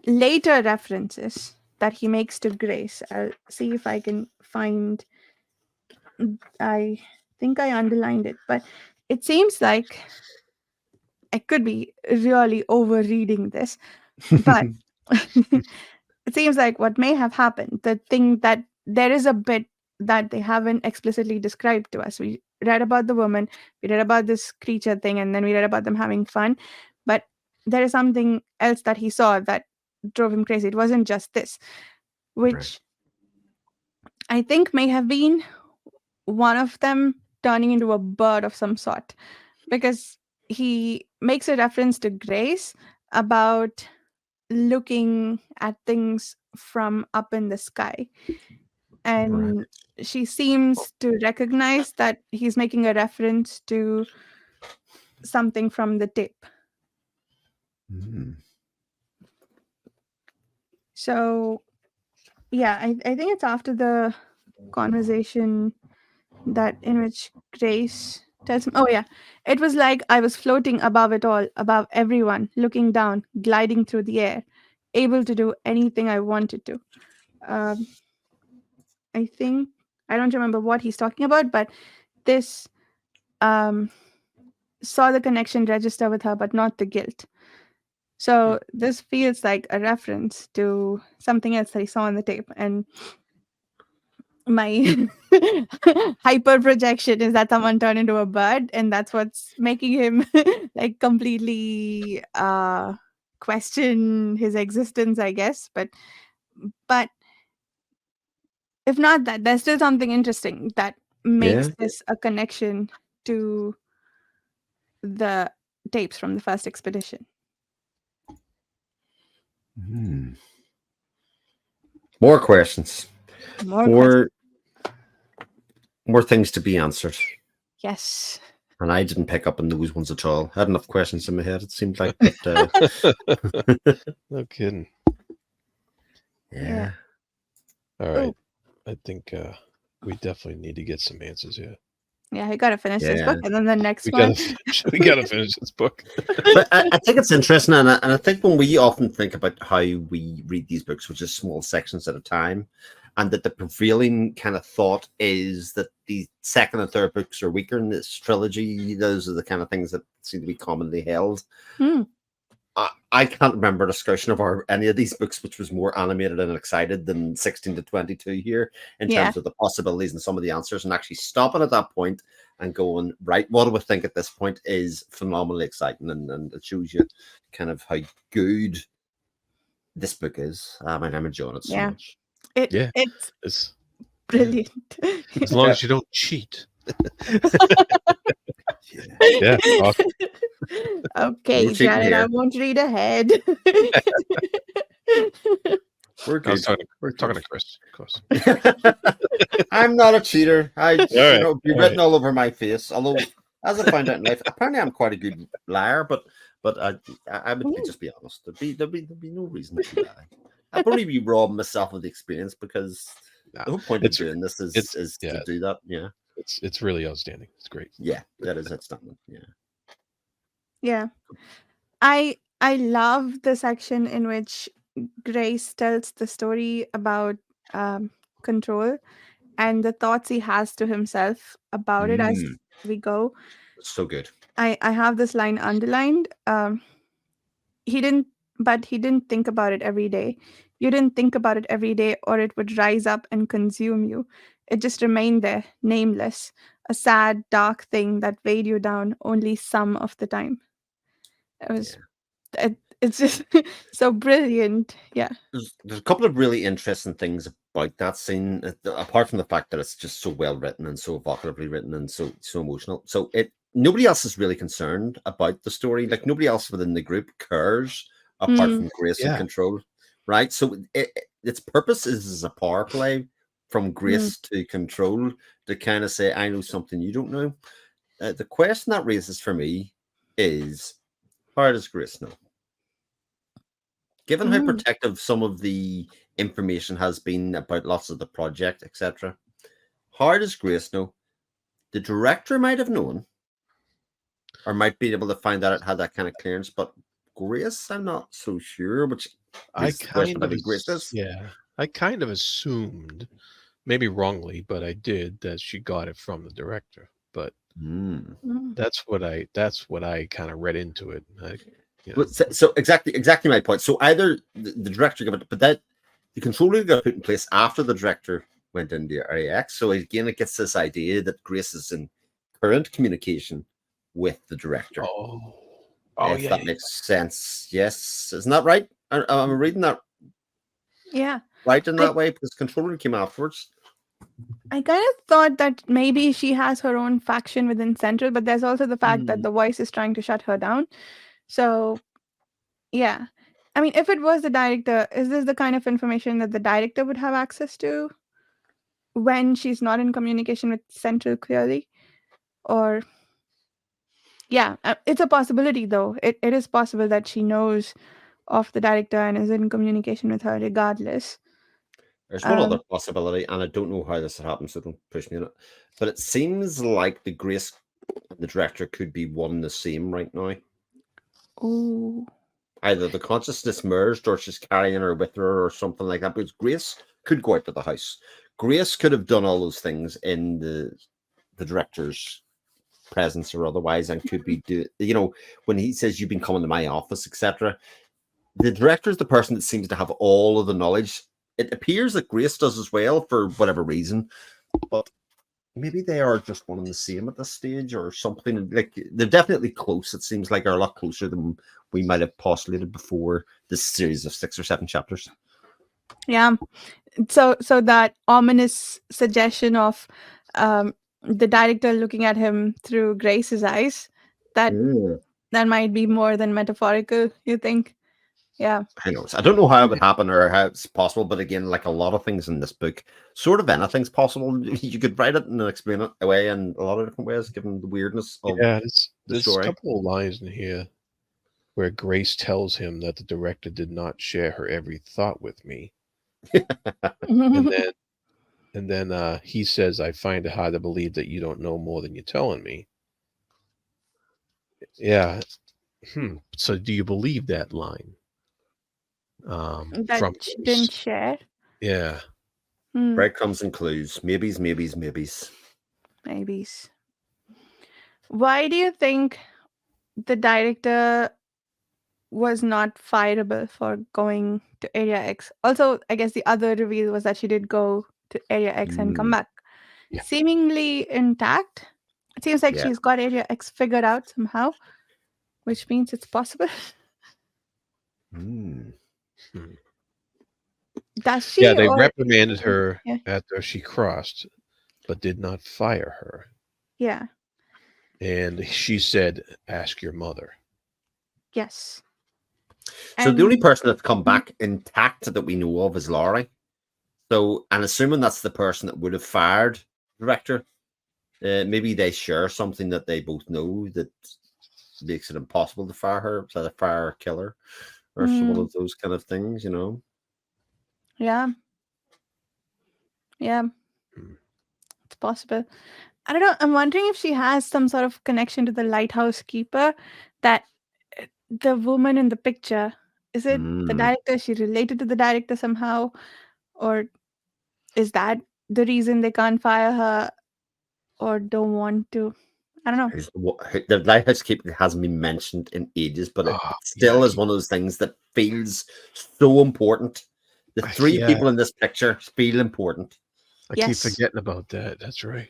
later references that he makes to Grace, I'll see if I can find. I think I underlined it, but it seems like I could be really overreading this, but it seems like what may have happened, the thing that there is a bit that they haven't explicitly described to us. We read about the woman, we read about this creature thing, and then we read about them having fun. But there is something else that he saw that drove him crazy. It wasn't just this, which I think may have been one of them turning into a bird of some sort, because he makes a reference to Grace about looking at things from up in the sky. And she seems to recognize that he's making a reference to something from the tape. So, yeah, I think it's after the conversation that in which Grace tells him, oh, yeah, it was like I was floating above it all, above everyone, looking down, gliding through the air, able to do anything I wanted to. I think, I don't remember what he's talking about, but this saw the connection register with her, but not the guilt. So this feels like a reference to something else that he saw on the tape. And my hyper projection is that someone turned into a bird, and that's what's making him like completely question his existence, I guess. But if not that, there's still something interesting that makes this a connection to the tapes from the first expedition. More questions. More things to be answered. Yes. And I didn't pick up on those ones at all. I had enough questions in my head, it seemed like. But, no kidding. Yeah. All right. I think we definitely need to get some answers here. Yeah, I gotta finish this book, and then the next we one. We gotta finish this book. But I think it's interesting, and I think when we often think about how we read these books, which is small sections at a time, and that the prevailing kind of thought is that the second and third books are weaker in this trilogy. Those are the kind of things that seem to be commonly held. I can't remember a discussion of any of these books which was more animated and excited than 16 to 22 here in terms of the possibilities and some of the answers, and actually stopping at that point and going, right, what do we think at this point is phenomenally exciting, and it shows you kind of how good this book is. I'm enjoying it so much. It's brilliant. As long as you don't cheat. Awesome. Okay, Jared, I won't read ahead. We're good. We're talking to Chris, of course. I'm not a cheater. Be written all over my face. Although, as I found out in life, apparently I'm quite a good liar. But I would just be honest. There'd be no reason to lie. I'd probably be robbing myself of the experience, because the whole point of doing this is to do that. Yeah. It's really outstanding. It's great. Yeah, that is outstanding. Yeah. I love the section in which Grace tells the story about control and the thoughts he has to himself about it as we go. So good. I have this line underlined. He didn't think about it every day. You didn't think about it every day, or it would rise up and consume you. It just remained there, nameless, a sad, dark thing that weighed you down only some of the time. It's just so brilliant. Yeah. There's a couple of really interesting things about that scene, apart from the fact that it's just so well written and so evocatively written and so emotional. So nobody else is really concerned about the story. Like, nobody else within the group cares apart from Grace and Control, right? So its purpose is as a power play from grace to control to kind of say, I know something you don't know. The question that raises for me is, how does Grace know? Given how protective some of the information has been about lots of the project, etc., how does Grace know? The director might have known, or might be able to find out it had that kind of clearance, but Grace, I'm not so sure. Which I is the question kind of, about who Grace is. yeah, I kind of assumed, maybe wrongly, but I did, that she got it from the director. But that's what I kind of read into it. So exactly my point. So either the director gave it, but that the control room got put in place after the director went into Area X. So again, it gets this idea that Grace is in current communication with the director. If that makes sense. Yes, isn't that right? I'm reading that. Yeah. Right in that way, because control room came afterwards. I kind of thought that maybe she has her own faction within Central, but there's also the fact that the Voice is trying to shut her down. So, yeah. I mean, if it was the director, is this the kind of information that the director would have access to when she's not in communication with Central clearly? Or, yeah, it's a possibility, though. It is possible that she knows of the director and is in communication with her regardless. There's one other possibility, and I don't know how this happens, so don't push me on it. But it seems like the Grace and the director could be one and the same right now. Oh. Either the consciousness merged, or she's carrying her with her, or something like that. Because Grace could go out to the house. Grace could have done all those things in the director's presence or otherwise, and could be when he says you've been coming to my office, etc. The director is the person that seems to have all of the knowledge. It appears that Grace does as well for whatever reason, but maybe they are just one and the same at this stage or something. Like they're definitely close. It seems like they're a lot closer than we might have postulated before this series of 6 or 7 chapters. Yeah. So that ominous suggestion of the director looking at him through Grace's eyes, that might be more than metaphorical, you think? Yeah. Who knows? I don't know how it would happen or how it's possible, but again, like a lot of things in this book, sort of anything's possible. You could write it and explain it away in a lot of different ways, given the weirdness of the story. There's a couple of lines in here where Grace tells him that the director did not share her every thought with me. and then he says, I find it hard to believe that you don't know more than you're telling me. Yeah. So do you believe that line? That she didn't share? Yeah. Breadcrumbs and clues. Maybes. Why do you think the director was not fireable for going to Area X? Also, I guess the other reveal was that she did go to Area X and come back seemingly intact. It seems like she's got Area X figured out somehow, which means it's possible. Does she? Yeah, they reprimanded her after she crossed, but did not fire her. Yeah. And she said, ask your mother. Yes. So the only person that's come back intact that we know of is Laurie. So, and assuming that's the person that would have fired the director, maybe they share something that they both know that makes it impossible to fire her. So either fire or kill her, or one of those kind of things, Yeah. Yeah. It's possible. I don't know. I'm wondering if she has some sort of connection to the lighthouse keeper, that the woman in the picture. Is it the director? Is she related to the director somehow? Or is that the reason they can't fire her or don't want to? I don't know. The lighthouse keeper hasn't been mentioned in ages, but it still is one of those things that feels so important. The 3 people in this picture feel important. I keep forgetting about that. That's right.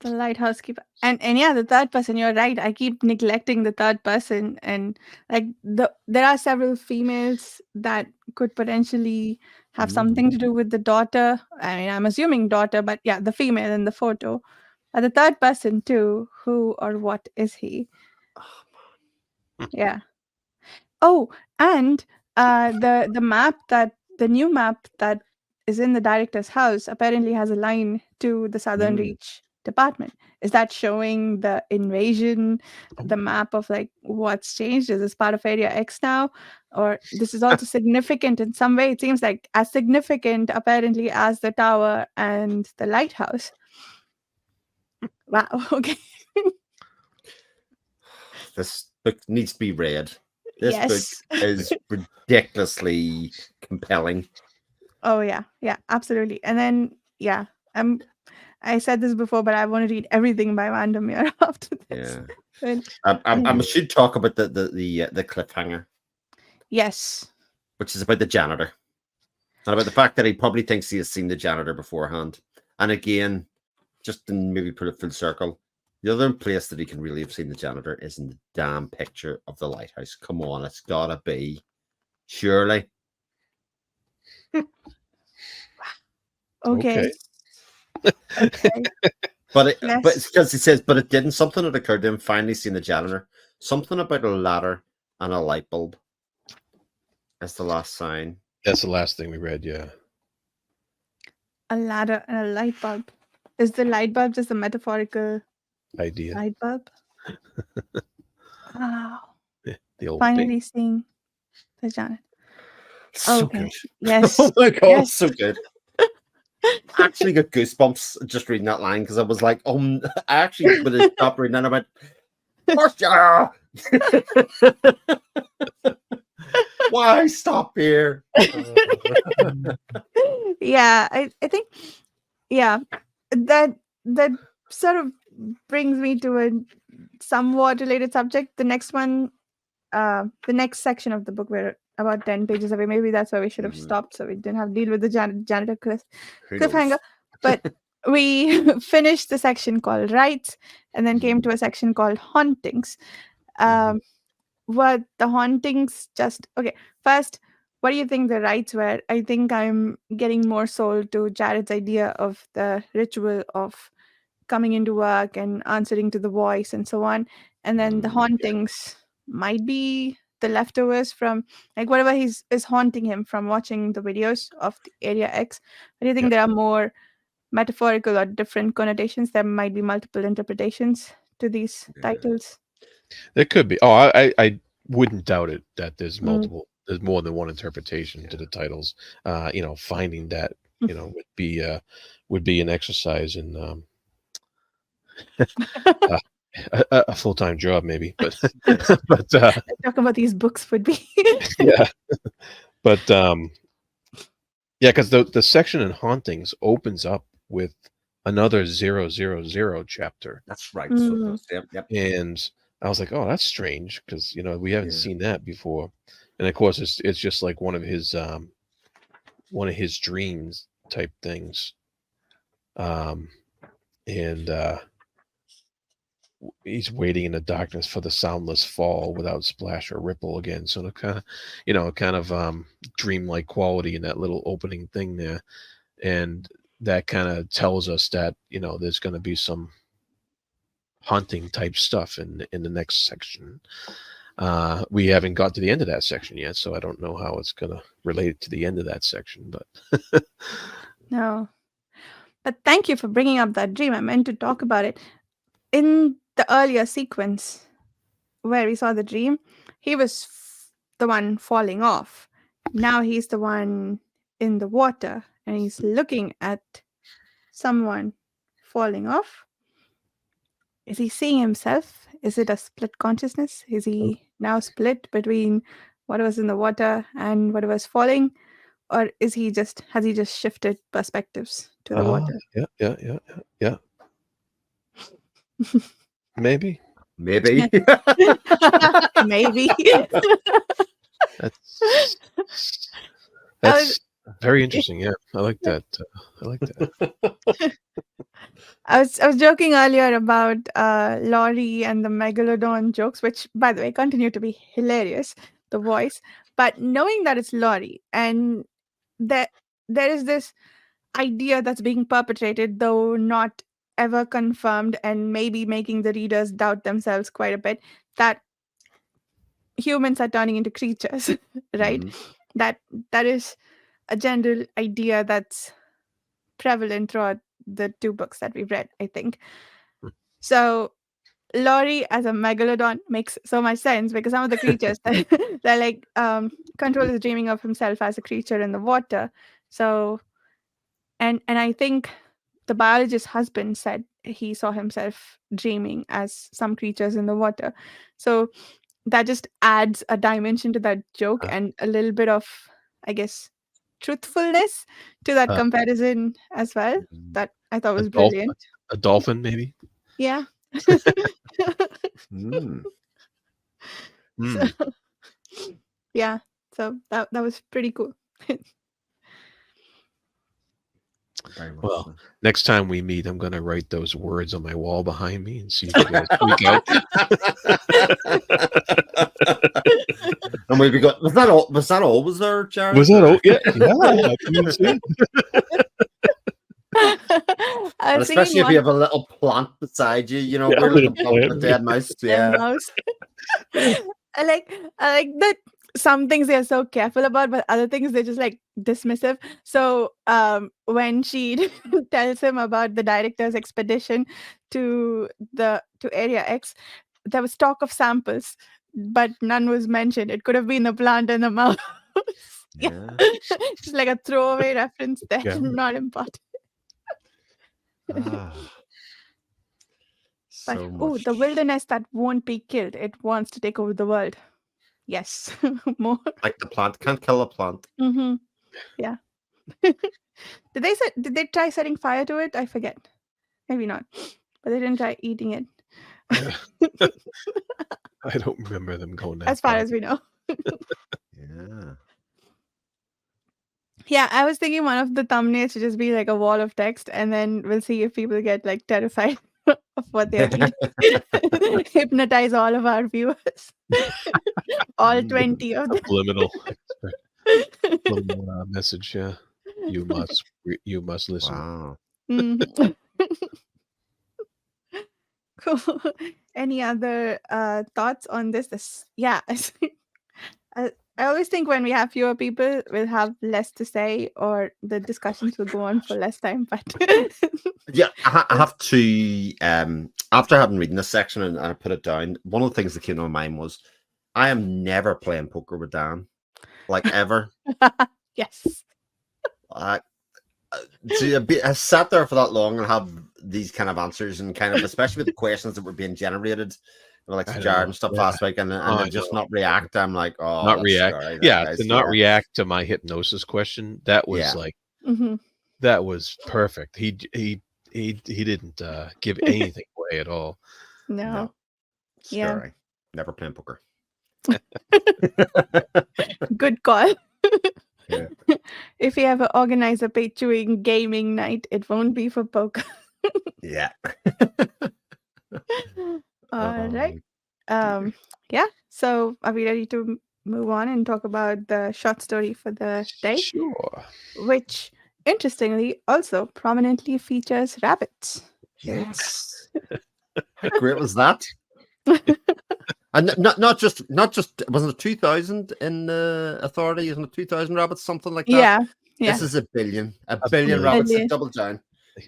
The lighthouse keeper. And yeah, the third person, you're right. I keep neglecting the third person. And like there are several females that could potentially have something to do with the daughter. I mean, I'm assuming daughter, but yeah, the female in the photo. But the third person too, who or what is he? Yeah. Oh, and the new map that is in the director's house apparently has a line to the Southern Reach department. Is that showing the invasion, the map of like what's changed? Is this part of Area X now? Or this is also significant in some way? It seems like as significant apparently as the tower and the lighthouse. Wow. Okay. This book needs to be read. This book Yes. is ridiculously compelling. Oh yeah, absolutely. And then I said this before, but I want to read everything by Vandermeer after this. Yeah. But, I should talk about the cliffhanger, yes. which is about the janitor, and about the fact that he probably thinks he has seen the janitor beforehand. And again, just to maybe put it full circle, the other place that he can really have seen the janitor is in the damn picture of the lighthouse. Come on, it's gotta be, surely. Okay. But it's because he says, but it didn't. Something had occurred to him finally seeing the janitor. Something about a ladder and a light bulb. That's the last sign. That's the last thing we read, yeah. A ladder and a light bulb. Is the light bulb just a metaphorical idea? Light bulb? Wow. The old finally seeing the janitor. So Okay. good. Yes. Oh my god, Yes. so good. I actually got goosebumps just reading that line because I was like, I actually when I stopped reading and I went, why stop here? Yeah, I think that sort of brings me to a somewhat related subject. The next one, the next section of the book, we're about 10 pages away. Maybe that's why we should have stopped, so we didn't have to deal with the janitor cliffhanger. But we finished the section called Rights and then came to a section called Hauntings. What the hauntings just okay. First, what do you think the rights were? I think I'm getting more sold to Jared's idea of the ritual of coming into work and answering to the voice and so on. And then the hauntings might be the leftovers from like whatever is haunting him from watching the videos of the Area X. But do you think there are more metaphorical or different connotations? There might be multiple interpretations to these titles. There could be. Oh, I wouldn't doubt it that there's multiple. There's more than one interpretation to the titles. Finding that would be an exercise in a full-time job, maybe. But talk about these books would be yeah. But because the section in Hauntings opens up with another 000 chapter. That's right. So, yep. And I was like, oh, that's strange because we haven't seen that before, and of course it's just like one of his dreams type things, and he's waiting in the darkness for the soundless fall without splash or ripple again. So the kind of dreamlike quality in that little opening thing there, and that kind of tells us that there's going to be some haunting type stuff in the next section. We haven't got to the end of that section yet, so I don't know how it's gonna relate to the end of that section, but no. But thank you for bringing up that dream. I meant to talk about it. In the earlier sequence where we saw the dream, he was the one falling off. Now he's the one in the water and he's looking at someone falling off. Is he seeing himself? Is it a split consciousness? Is he now split between what was in the water and what was falling? Or has he just shifted perspectives to the water? Yeah. Maybe. Maybe. That's very interesting. Yeah, I like that. I was joking earlier about Laurie and the Megalodon jokes, which, by the way, continue to be hilarious, the voice. But knowing that it's Laurie and that there is this idea that's being perpetrated, though not ever confirmed, and maybe making the readers doubt themselves quite a bit, that humans are turning into creatures, right? That is a general idea that's prevalent throughout the two books that we've read, I think. So Laurie as a megalodon makes so much sense because some of the creatures they're like Control is dreaming of himself as a creature in the water. So and I think the biologist's husband said he saw himself dreaming as some creatures in the water. So that just adds a dimension to that joke and a little bit of, I guess, truthfulness to that Uh, comparison as well. That I thought was brilliant. a dolphin, maybe. Yeah. Mm. So, yeah. So that was pretty cool. Very much Well, so. next time we meet, I'm going to write those words on my wall behind me and see if you guys freak out. And we'd be going, was that always there, Jared? Was that? Oh, yeah. I couldn't see it. And especially if you have a little plant beside you, you know, we're looking for a dead mouse. Yeah. Mouse. I like that some things they are so careful about, but other things they're just like dismissive. So when she tells him about the director's expedition to Area X, there was talk of samples, but none was mentioned. It could have been the plant and the mouse. Yeah. Just like a throwaway reference there, Yeah. not important. But the wilderness that won't be killed, it wants to take over the world. Yes, more. Like the plant can't kill a plant. Mm-hmm. Yeah. Did they try setting fire to it? I forget. Maybe not. But they didn't try eating it. I don't remember them going that as far as we know. Yeah. Yeah, I was thinking one of the thumbnails should just be like a wall of text, and then we'll see if people get like terrified of what they're eating. Hypnotize all of our viewers. All 20 of them. Subliminal message. Yeah, you must listen. Wow. Cool. Any other thoughts on this? Yeah. I always think when we have fewer people, we'll have less to say, or the discussions will go on for less time. But yeah, I have to. After having reading this section and I put it down, one of the things that came to my mind was, I am never playing poker with Dan, like ever. Yes. I sat there for that long and have these kind of answers, and kind of, especially with the questions that were being generated, like Jared and stuff last week, and just not react. I'm like, oh, not react. Scary, to not react to my hypnosis question. That was like, that was perfect. He didn't give anything away at all. No. Scary. Yeah. Never playing poker. Good call. Yeah. If you ever organize a pay-chewing gaming night, it won't be for poker. Yeah. All right. Yeah. So are we ready to move on and talk about the short story for the day? Sure. Which, interestingly, also prominently features rabbits. Yes. How great was that? And not just wasn't it 2,000 in the authority? Isn't it 2,000 rabbits, something like that? Yeah. This is a billion rabbits. Billion. Double down.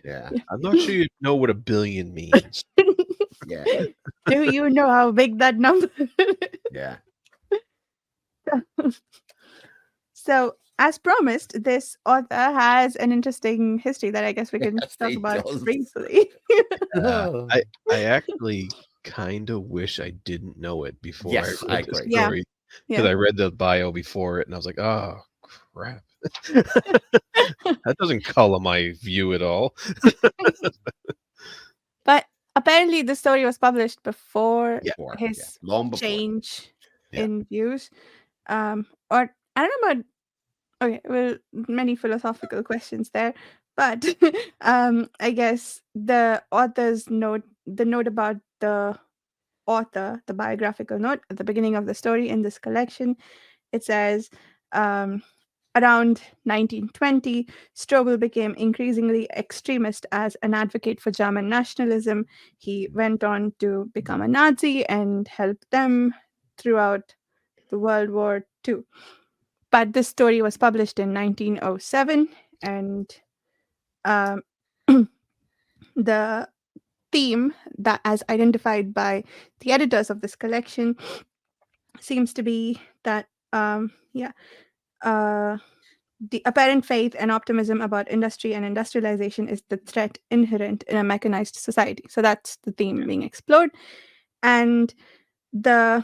Yeah. I'm not sure you know what a billion means. Yeah. Do you know how big that number is? Yeah. So, as promised, this author has an interesting history that I guess we can talk about briefly. I actually kind of wish I didn't know it before I read the story. Because I read the bio before it and I was like, oh, crap. That doesn't color my view at all. But apparently the story was published before his long before. change in views. Or I don't know about well, many philosophical questions there. But I guess the author's note, the note about the author, the biographical note at the beginning of the story in this collection, it says around 1920, Strobl became increasingly extremist as an advocate for German nationalism. He went on to become a Nazi and help them throughout the World War II. but this story was published in 1907, and um, the theme that, as identified by the editors of this collection, seems to be that uh, the apparent faith and optimism about industry and industrialization is the threat inherent in a mechanized society. So that's the theme being explored. And the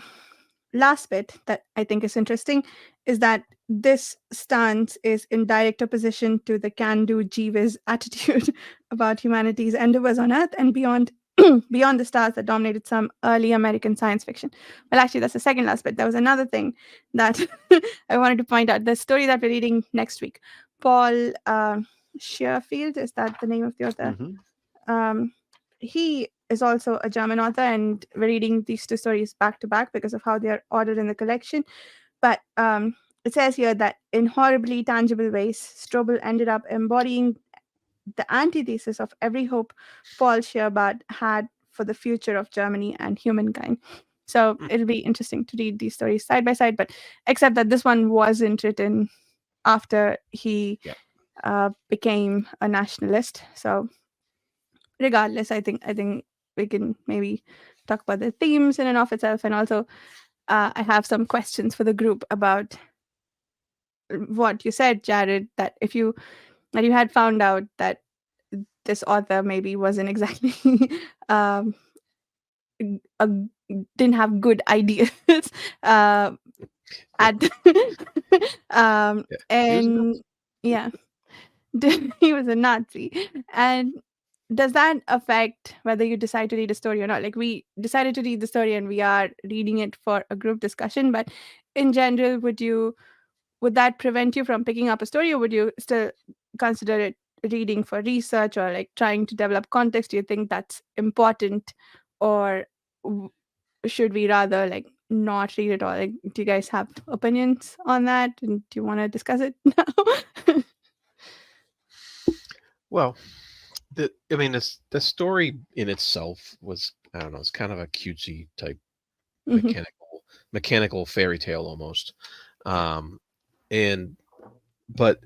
last bit that I think is interesting is that this stance is in direct opposition to the can do Jeeves attitude about humanity's endeavors on Earth and beyond. Beyond the stars that dominated some early American science fiction. Well, actually, that's the second last bit. There was another thing that I wanted to point out. The story that we're reading next week, Paul Scheerfield, is that the name of the author? Um, he is also a German author, and we're reading these two stories back to back because of how they are ordered in the collection. But it says here that in horribly tangible ways, Strobl ended up embodying the antithesis of every hope Paul Scheerbart had for the future of Germany and humankind. So it'll be interesting to read these stories side by side, but except that this one wasn't written after he became a nationalist. So regardless, I think we can maybe talk about the themes in and of itself, and also I have some questions for the group about what you said, Jared, that you had found out that this author maybe wasn't exactly um, a, didn't have good ideas at and yeah, he was a Nazi. And does that affect whether you decide to read a story or not? Like, we decided to read the story and we are reading it for a group discussion, but in general, would that prevent you from picking up a story, or would you still consider it reading for research or like trying to develop context? Do you think that's important, or should we rather like not read it all? Like, do you guys have opinions on that, and do you want to discuss it now? Well, the story in itself was, I don't know, it's kind of a cutesy type Mhm. mechanical fairy tale almost. And but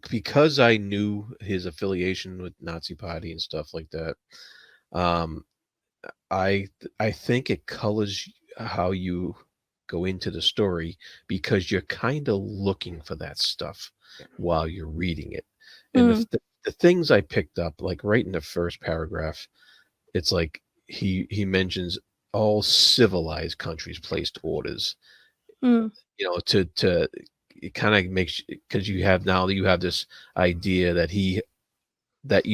because I knew his affiliation with Nazi Party and stuff like that, um, I think it colors how you go into the story, because you're kind of looking for that stuff while you're reading it. And Mm, the things I picked up, like right in the first paragraph, it's like he mentions all civilized countries placed orders, mm, to it kind of makes, because you have this idea that that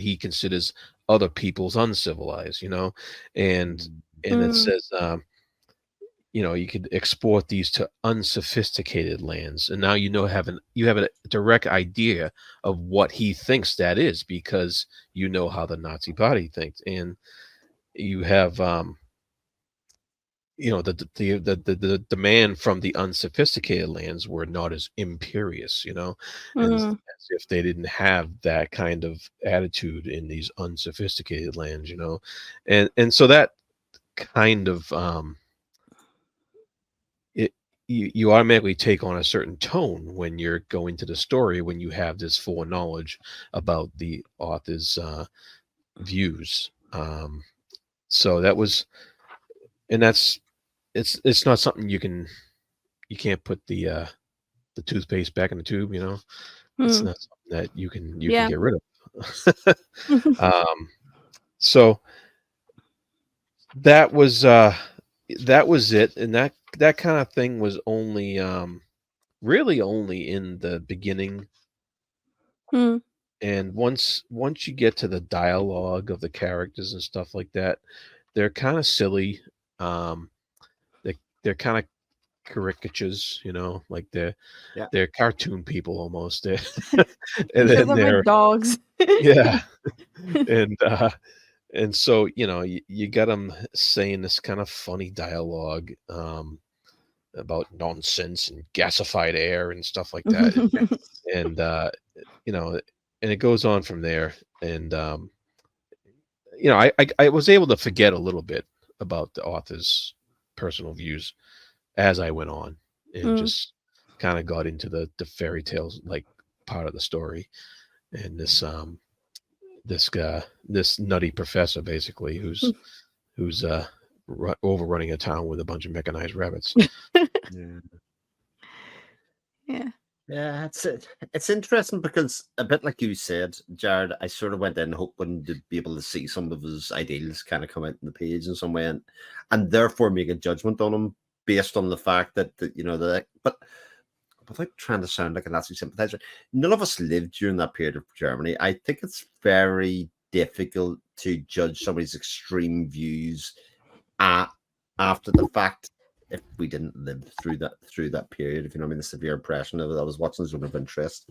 he considers other people's uncivilized, and it mm, says, you could export these to unsophisticated lands, and now you have a direct idea of what he thinks that is, because you know how the Nazi Party thinks, and you have the demand from the unsophisticated lands were not as imperious, and mm, as if they didn't have that kind of attitude in these unsophisticated lands, and so that kind of it you automatically take on a certain tone when you're going to the story, when you have this foreknowledge about the author's views. So that was, and that's it's not something you can't put the toothpaste back in the tube, It's mm. not something that you can Yeah. get rid of. um, so that was it, and that kind of thing was only really only in the beginning, Mm, and once you get to the dialogue of the characters and stuff like that, they're kind of silly. Um, they're kind of caricatures, like Yeah. they're cartoon people almost. And because then of my they're dogs. yeah, and so you got them saying this kind of funny dialogue, about nonsense and gasified air and stuff like that, and you know, and it goes on from there. And I was able to forget a little bit about the author's personal views as I went on, and Mm, just kind of got into the fairy tales like part of the story, and this guy, this nutty professor, basically, who's overrunning a town with a bunch of mechanized rabbits. Yeah. Yeah. Yeah, it's interesting because a bit like you said, Jared, I sort of went in hoping to be able to see some of his ideals kind of come out in the page in some way, and therefore make a judgment on him based on the fact that but without trying to sound like a Nazi sympathizer, none of us lived during that period of Germany. I think it's very difficult to judge somebody's extreme views after the fact if we didn't live through that period, if you know what I mean, the severe oppression of it. I was watching Zone of Interest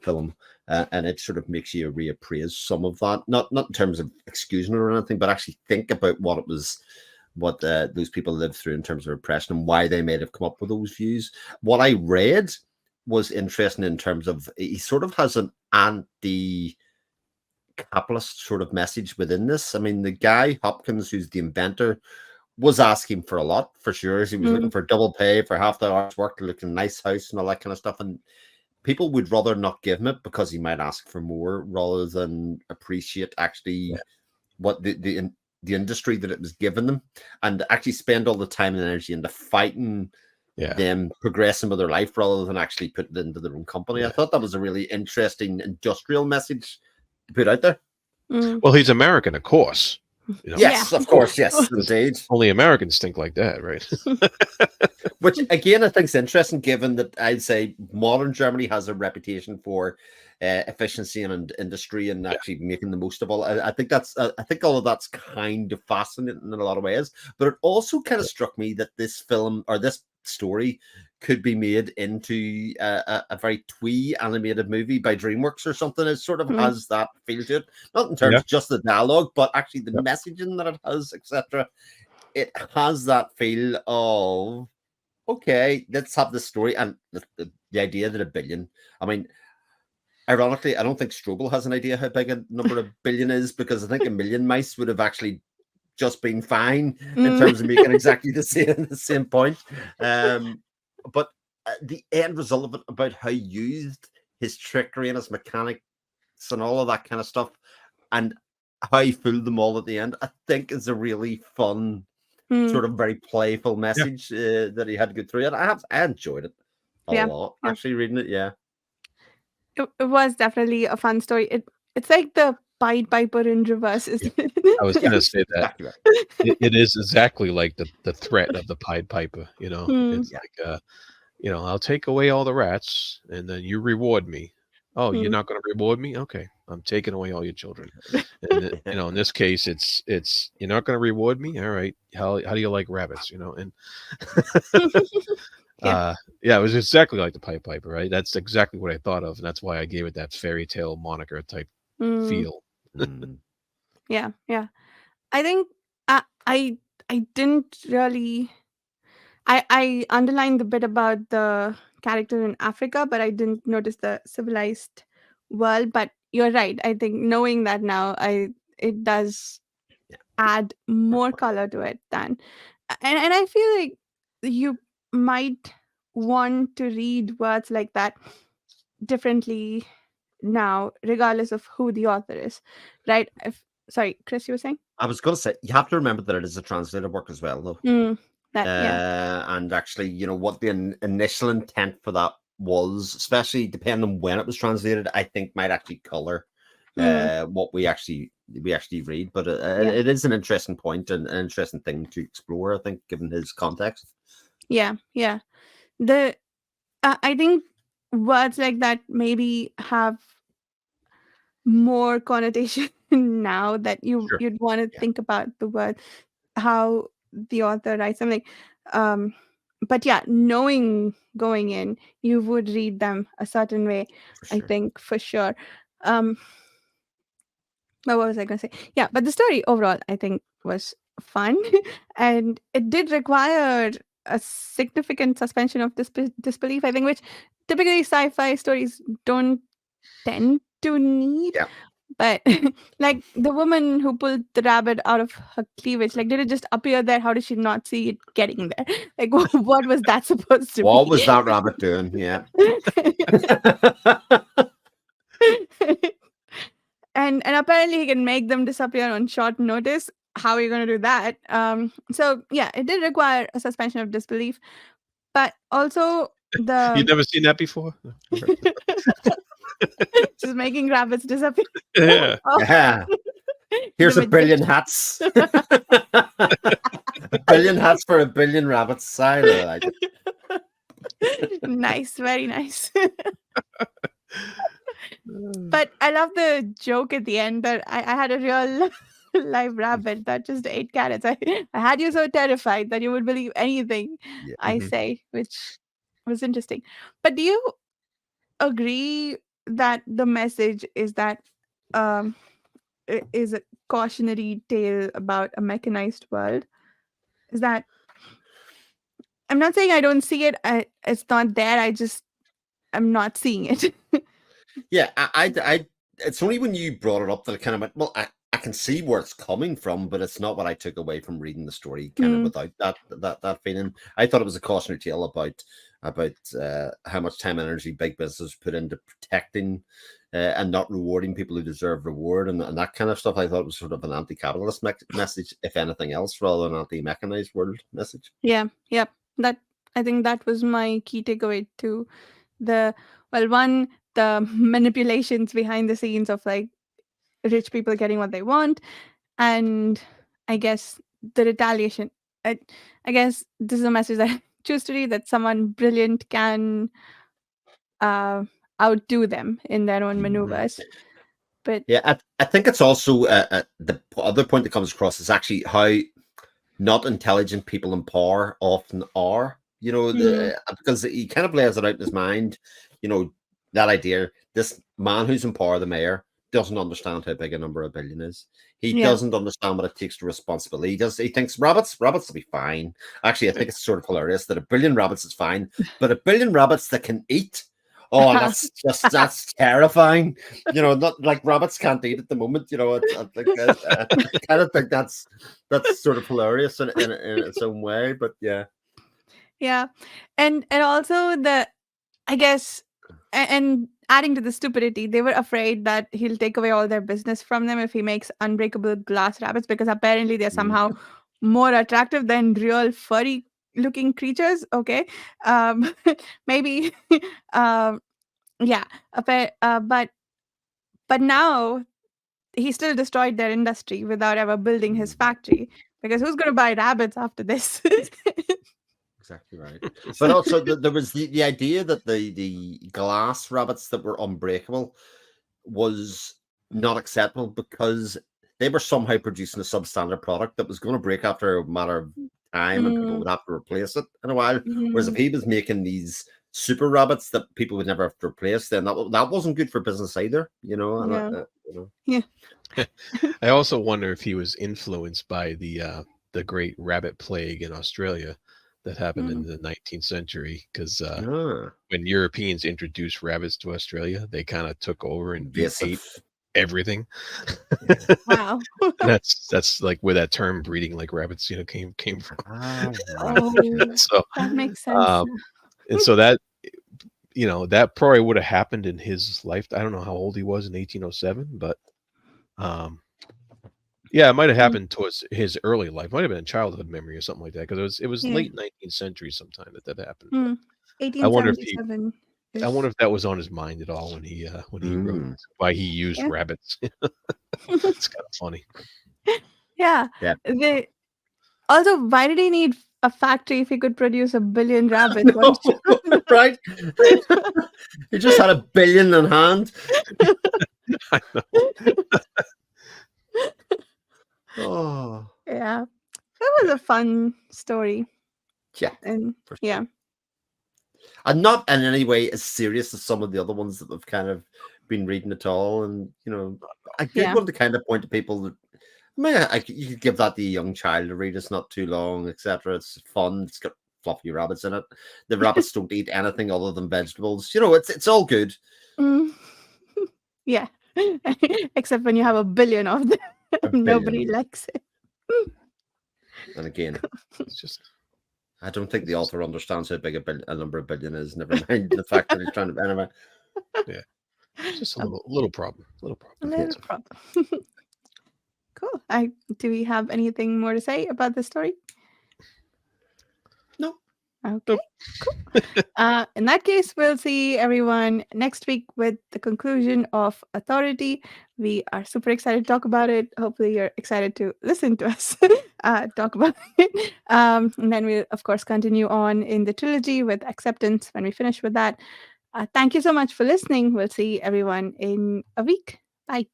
film, and it sort of makes you reappraise some of that, not in terms of excusing it or anything, but actually think about what it was, what those people lived through in terms of oppression and why they may have come up with those views. What I read was interesting in terms of he sort of has an anti-capitalist sort of message within this. I mean, the guy Hopkins, who's the inventor, was asking for a lot, for sure. He was looking for double pay for half the hour's work to look in a nice house and all that kind of stuff. And people would rather not give him it because he might ask for more rather than appreciate actually what the industry that it was giving them, and actually spend all the time and energy into fighting them progressing with their life rather than actually putting it into their own company. I thought that was a really interesting industrial message to put out there. Well, he's American, of course. You know? Yes, of course, yes, indeed. Only Americans think like that, right? Which, again, I think is interesting, given that I'd say modern Germany has a reputation for efficiency and industry and actually making the most of all. I think all of that's kind of fascinating in a lot of ways. But it also kind of struck me that this film or this story could be made into a very twee animated movie by DreamWorks or something. It sort of has that feel to it, not in terms of just the dialogue, but actually the messaging that it has, etc. It has that feel of, okay, let's have this story, and the idea that 1 billion. I mean, ironically, I don't think Strobl has an idea how big a number of billion is, because I think 1 million mice would have actually just been fine in terms of making exactly the same point. But the end result of it, about how he used his trickery and his mechanics and all of that kind of stuff, and how he fooled them all at the end, I think is a really fun, sort of very playful message that he had to go through. And I enjoyed it a lot, actually, reading it. Yeah. It was definitely a fun story. It's like the Pied Piper in reverse, isn't it? I was going to say that. It is exactly like the threat of the Pied Piper, you know. It's like, you know, I'll take away all the rats and then you reward me. Oh, you're not going to reward me? Okay, I'm taking away all your children. And you know, in this case, it's you're not going to reward me. All right, how do you like rabbits? You know, and it was exactly like the Pied Piper, right? That's exactly what I thought of, and that's why I gave it that fairy tale moniker type feel. Yeah. I think I didn't really. I underlined the bit about the character in Africa, but I didn't notice the civilized world. But you're right. I think knowing that now, it does add more color to it than, and I feel like you might want to read words like that differently now, regardless of who the author is, right? Sorry, Chris, you were saying? I was going to say, you have to remember that it is a translated work as well, though. And actually, you know, what the initial intent for that was, especially depending on when it was translated, I think might actually color what we actually read. But it is an interesting point and an interesting thing to explore, I think, given his context. Yeah. I think words like that maybe have more connotation now that you'd want to think about the word, how the author writes something. But knowing going in, you would read them a certain way, I think, for sure. What was I going to say? Yeah, but the story overall, I think, was fun. And it did require a significant suspension of disbelief, I think, which typically sci-fi stories don't tend to need. But like the woman who pulled the rabbit out of her cleavage, like did it just appear there? How did she not see it getting there? Like what was that supposed to What be? was that rabbit doing? Yeah. And apparently he can make them disappear on short notice. How are you going to do that? So yeah, it did require a suspension of disbelief, but also You've the never seen that before? just making rabbits disappear. Yeah. Oh, Yeah. the Here's a billion magician. hats. A billion hats for a billion rabbits. I really like it. Nice, very nice. But I love the joke at the end that I had a real live rabbit that just ate carrots. I had you so terrified that you would believe anything Yeah. I Mhm. say, which was interesting. But do you agree that the message is that um is a cautionary tale about a mechanized world? Is that I'm not saying I don't see it. It's not there. I'm not seeing it. Yeah, it's only when you brought it up that I kind of went, well, I can see where it's coming from, but it's not what I took away from reading the story. Kind of Mm, without that feeling, I thought it was a cautionary tale about how much time and energy big business put into protecting and not rewarding people who deserve reward and that kind of stuff. I thought it was sort of an anti-capitalist message, if anything else, rather than an anti-mechanized world message. yeah, yep. That I think that was my key takeaway too. The one, the manipulations behind the scenes of like rich people getting what they want, and I guess the retaliation. I, I guess this is a message that I choose to read, that someone brilliant can uh, outdo them in their own maneuvers. But Yeah, I think it's also the other point that comes across is actually how not intelligent people in power often are. You know, mm, because he kind of lays it out in his mind. You know, that idea. This man who's in power, the mayor, doesn't understand how big a number a billion is. He yeah, doesn't understand what it takes to responsibility. He thinks rabbits will be fine. Actually, I think it's sort of hilarious that a billion rabbits is fine, but a billion rabbits that can eat. Oh, that's terrifying. You know, not like rabbits can't eat at the moment. You know, I think I kind of think that's sort of hilarious in its own way. But yeah, yeah, and also the I guess, and adding to the stupidity, they were afraid that he'll take away all their business from them if he makes unbreakable glass rabbits, because apparently they're Mm. somehow more attractive than real furry looking creatures. Okay, um, maybe, um, yeah, but now he still destroyed their industry without ever building his factory, because who's going to buy rabbits after this? Exactly right. But also there was the idea that the glass rabbits that were unbreakable was not acceptable because they were somehow producing a substandard product that was going to break after a matter of time and people Mm, would have to replace it in a while. Whereas if mhm, he was making these super rabbits that people would never have to replace, then that wasn't good for business either, you know. And yeah, you know, yeah. I also wonder if he was influenced by the great rabbit plague in Australia that happened in Mm. the 19th century. Because ah, when Europeans introduced rabbits to Australia, they kind of took over and invasive. ate everything. Yeah. Wow. That's like where that term "breeding like rabbits" came from. Ah, right. Oh, So, that makes sense um, now. and so that that probably would have happened in his life. I don't know how old he was in 1807, but um, yeah, it might have Mm, happened towards his early life. Might have been a childhood memory or something like that, because it was yeah. late 19th century sometime that happened. But Mm. I wonder if he I wonder 1877-ish. if that was on his mind at all when he wrote Mm, why he used Yeah. rabbits. It's kind of funny. Yeah. yeah. They also, why did he need a factory if he could produce a billion rabbits on Right. He just had a billion in hand. I know. Oh, Yeah. That was a fun story. yeah, And for sure. yeah. And not in any way as serious as some of the other ones that we've kind of been reading at all. And you know, a good Yeah. one to kind of point to people that you could give that to a young child to read. It's not too long, etc. It's fun. It's got fluffy rabbits in it. The rabbits don't eat anything other than vegetables. You know, it's all good. Mm. Yeah. Except when you have a billion of them, A billion. nobody likes it. And again, It's just I don't think the author understands how big a number of billion is. Never mind the fact that he's trying to. Anyway, just a little problem. Little A problem. little problem. Cool. Do we have anything more to say about this story? no. Okay, cool. In that case, we'll see everyone next week with the conclusion of Authority. We are super excited to talk about it. Hopefully, you're excited to listen to us talk about it. And then we'll, of course, continue on in the trilogy with Acceptance when we finish with that. Thank you so much for listening. We'll see everyone in a week. Bye.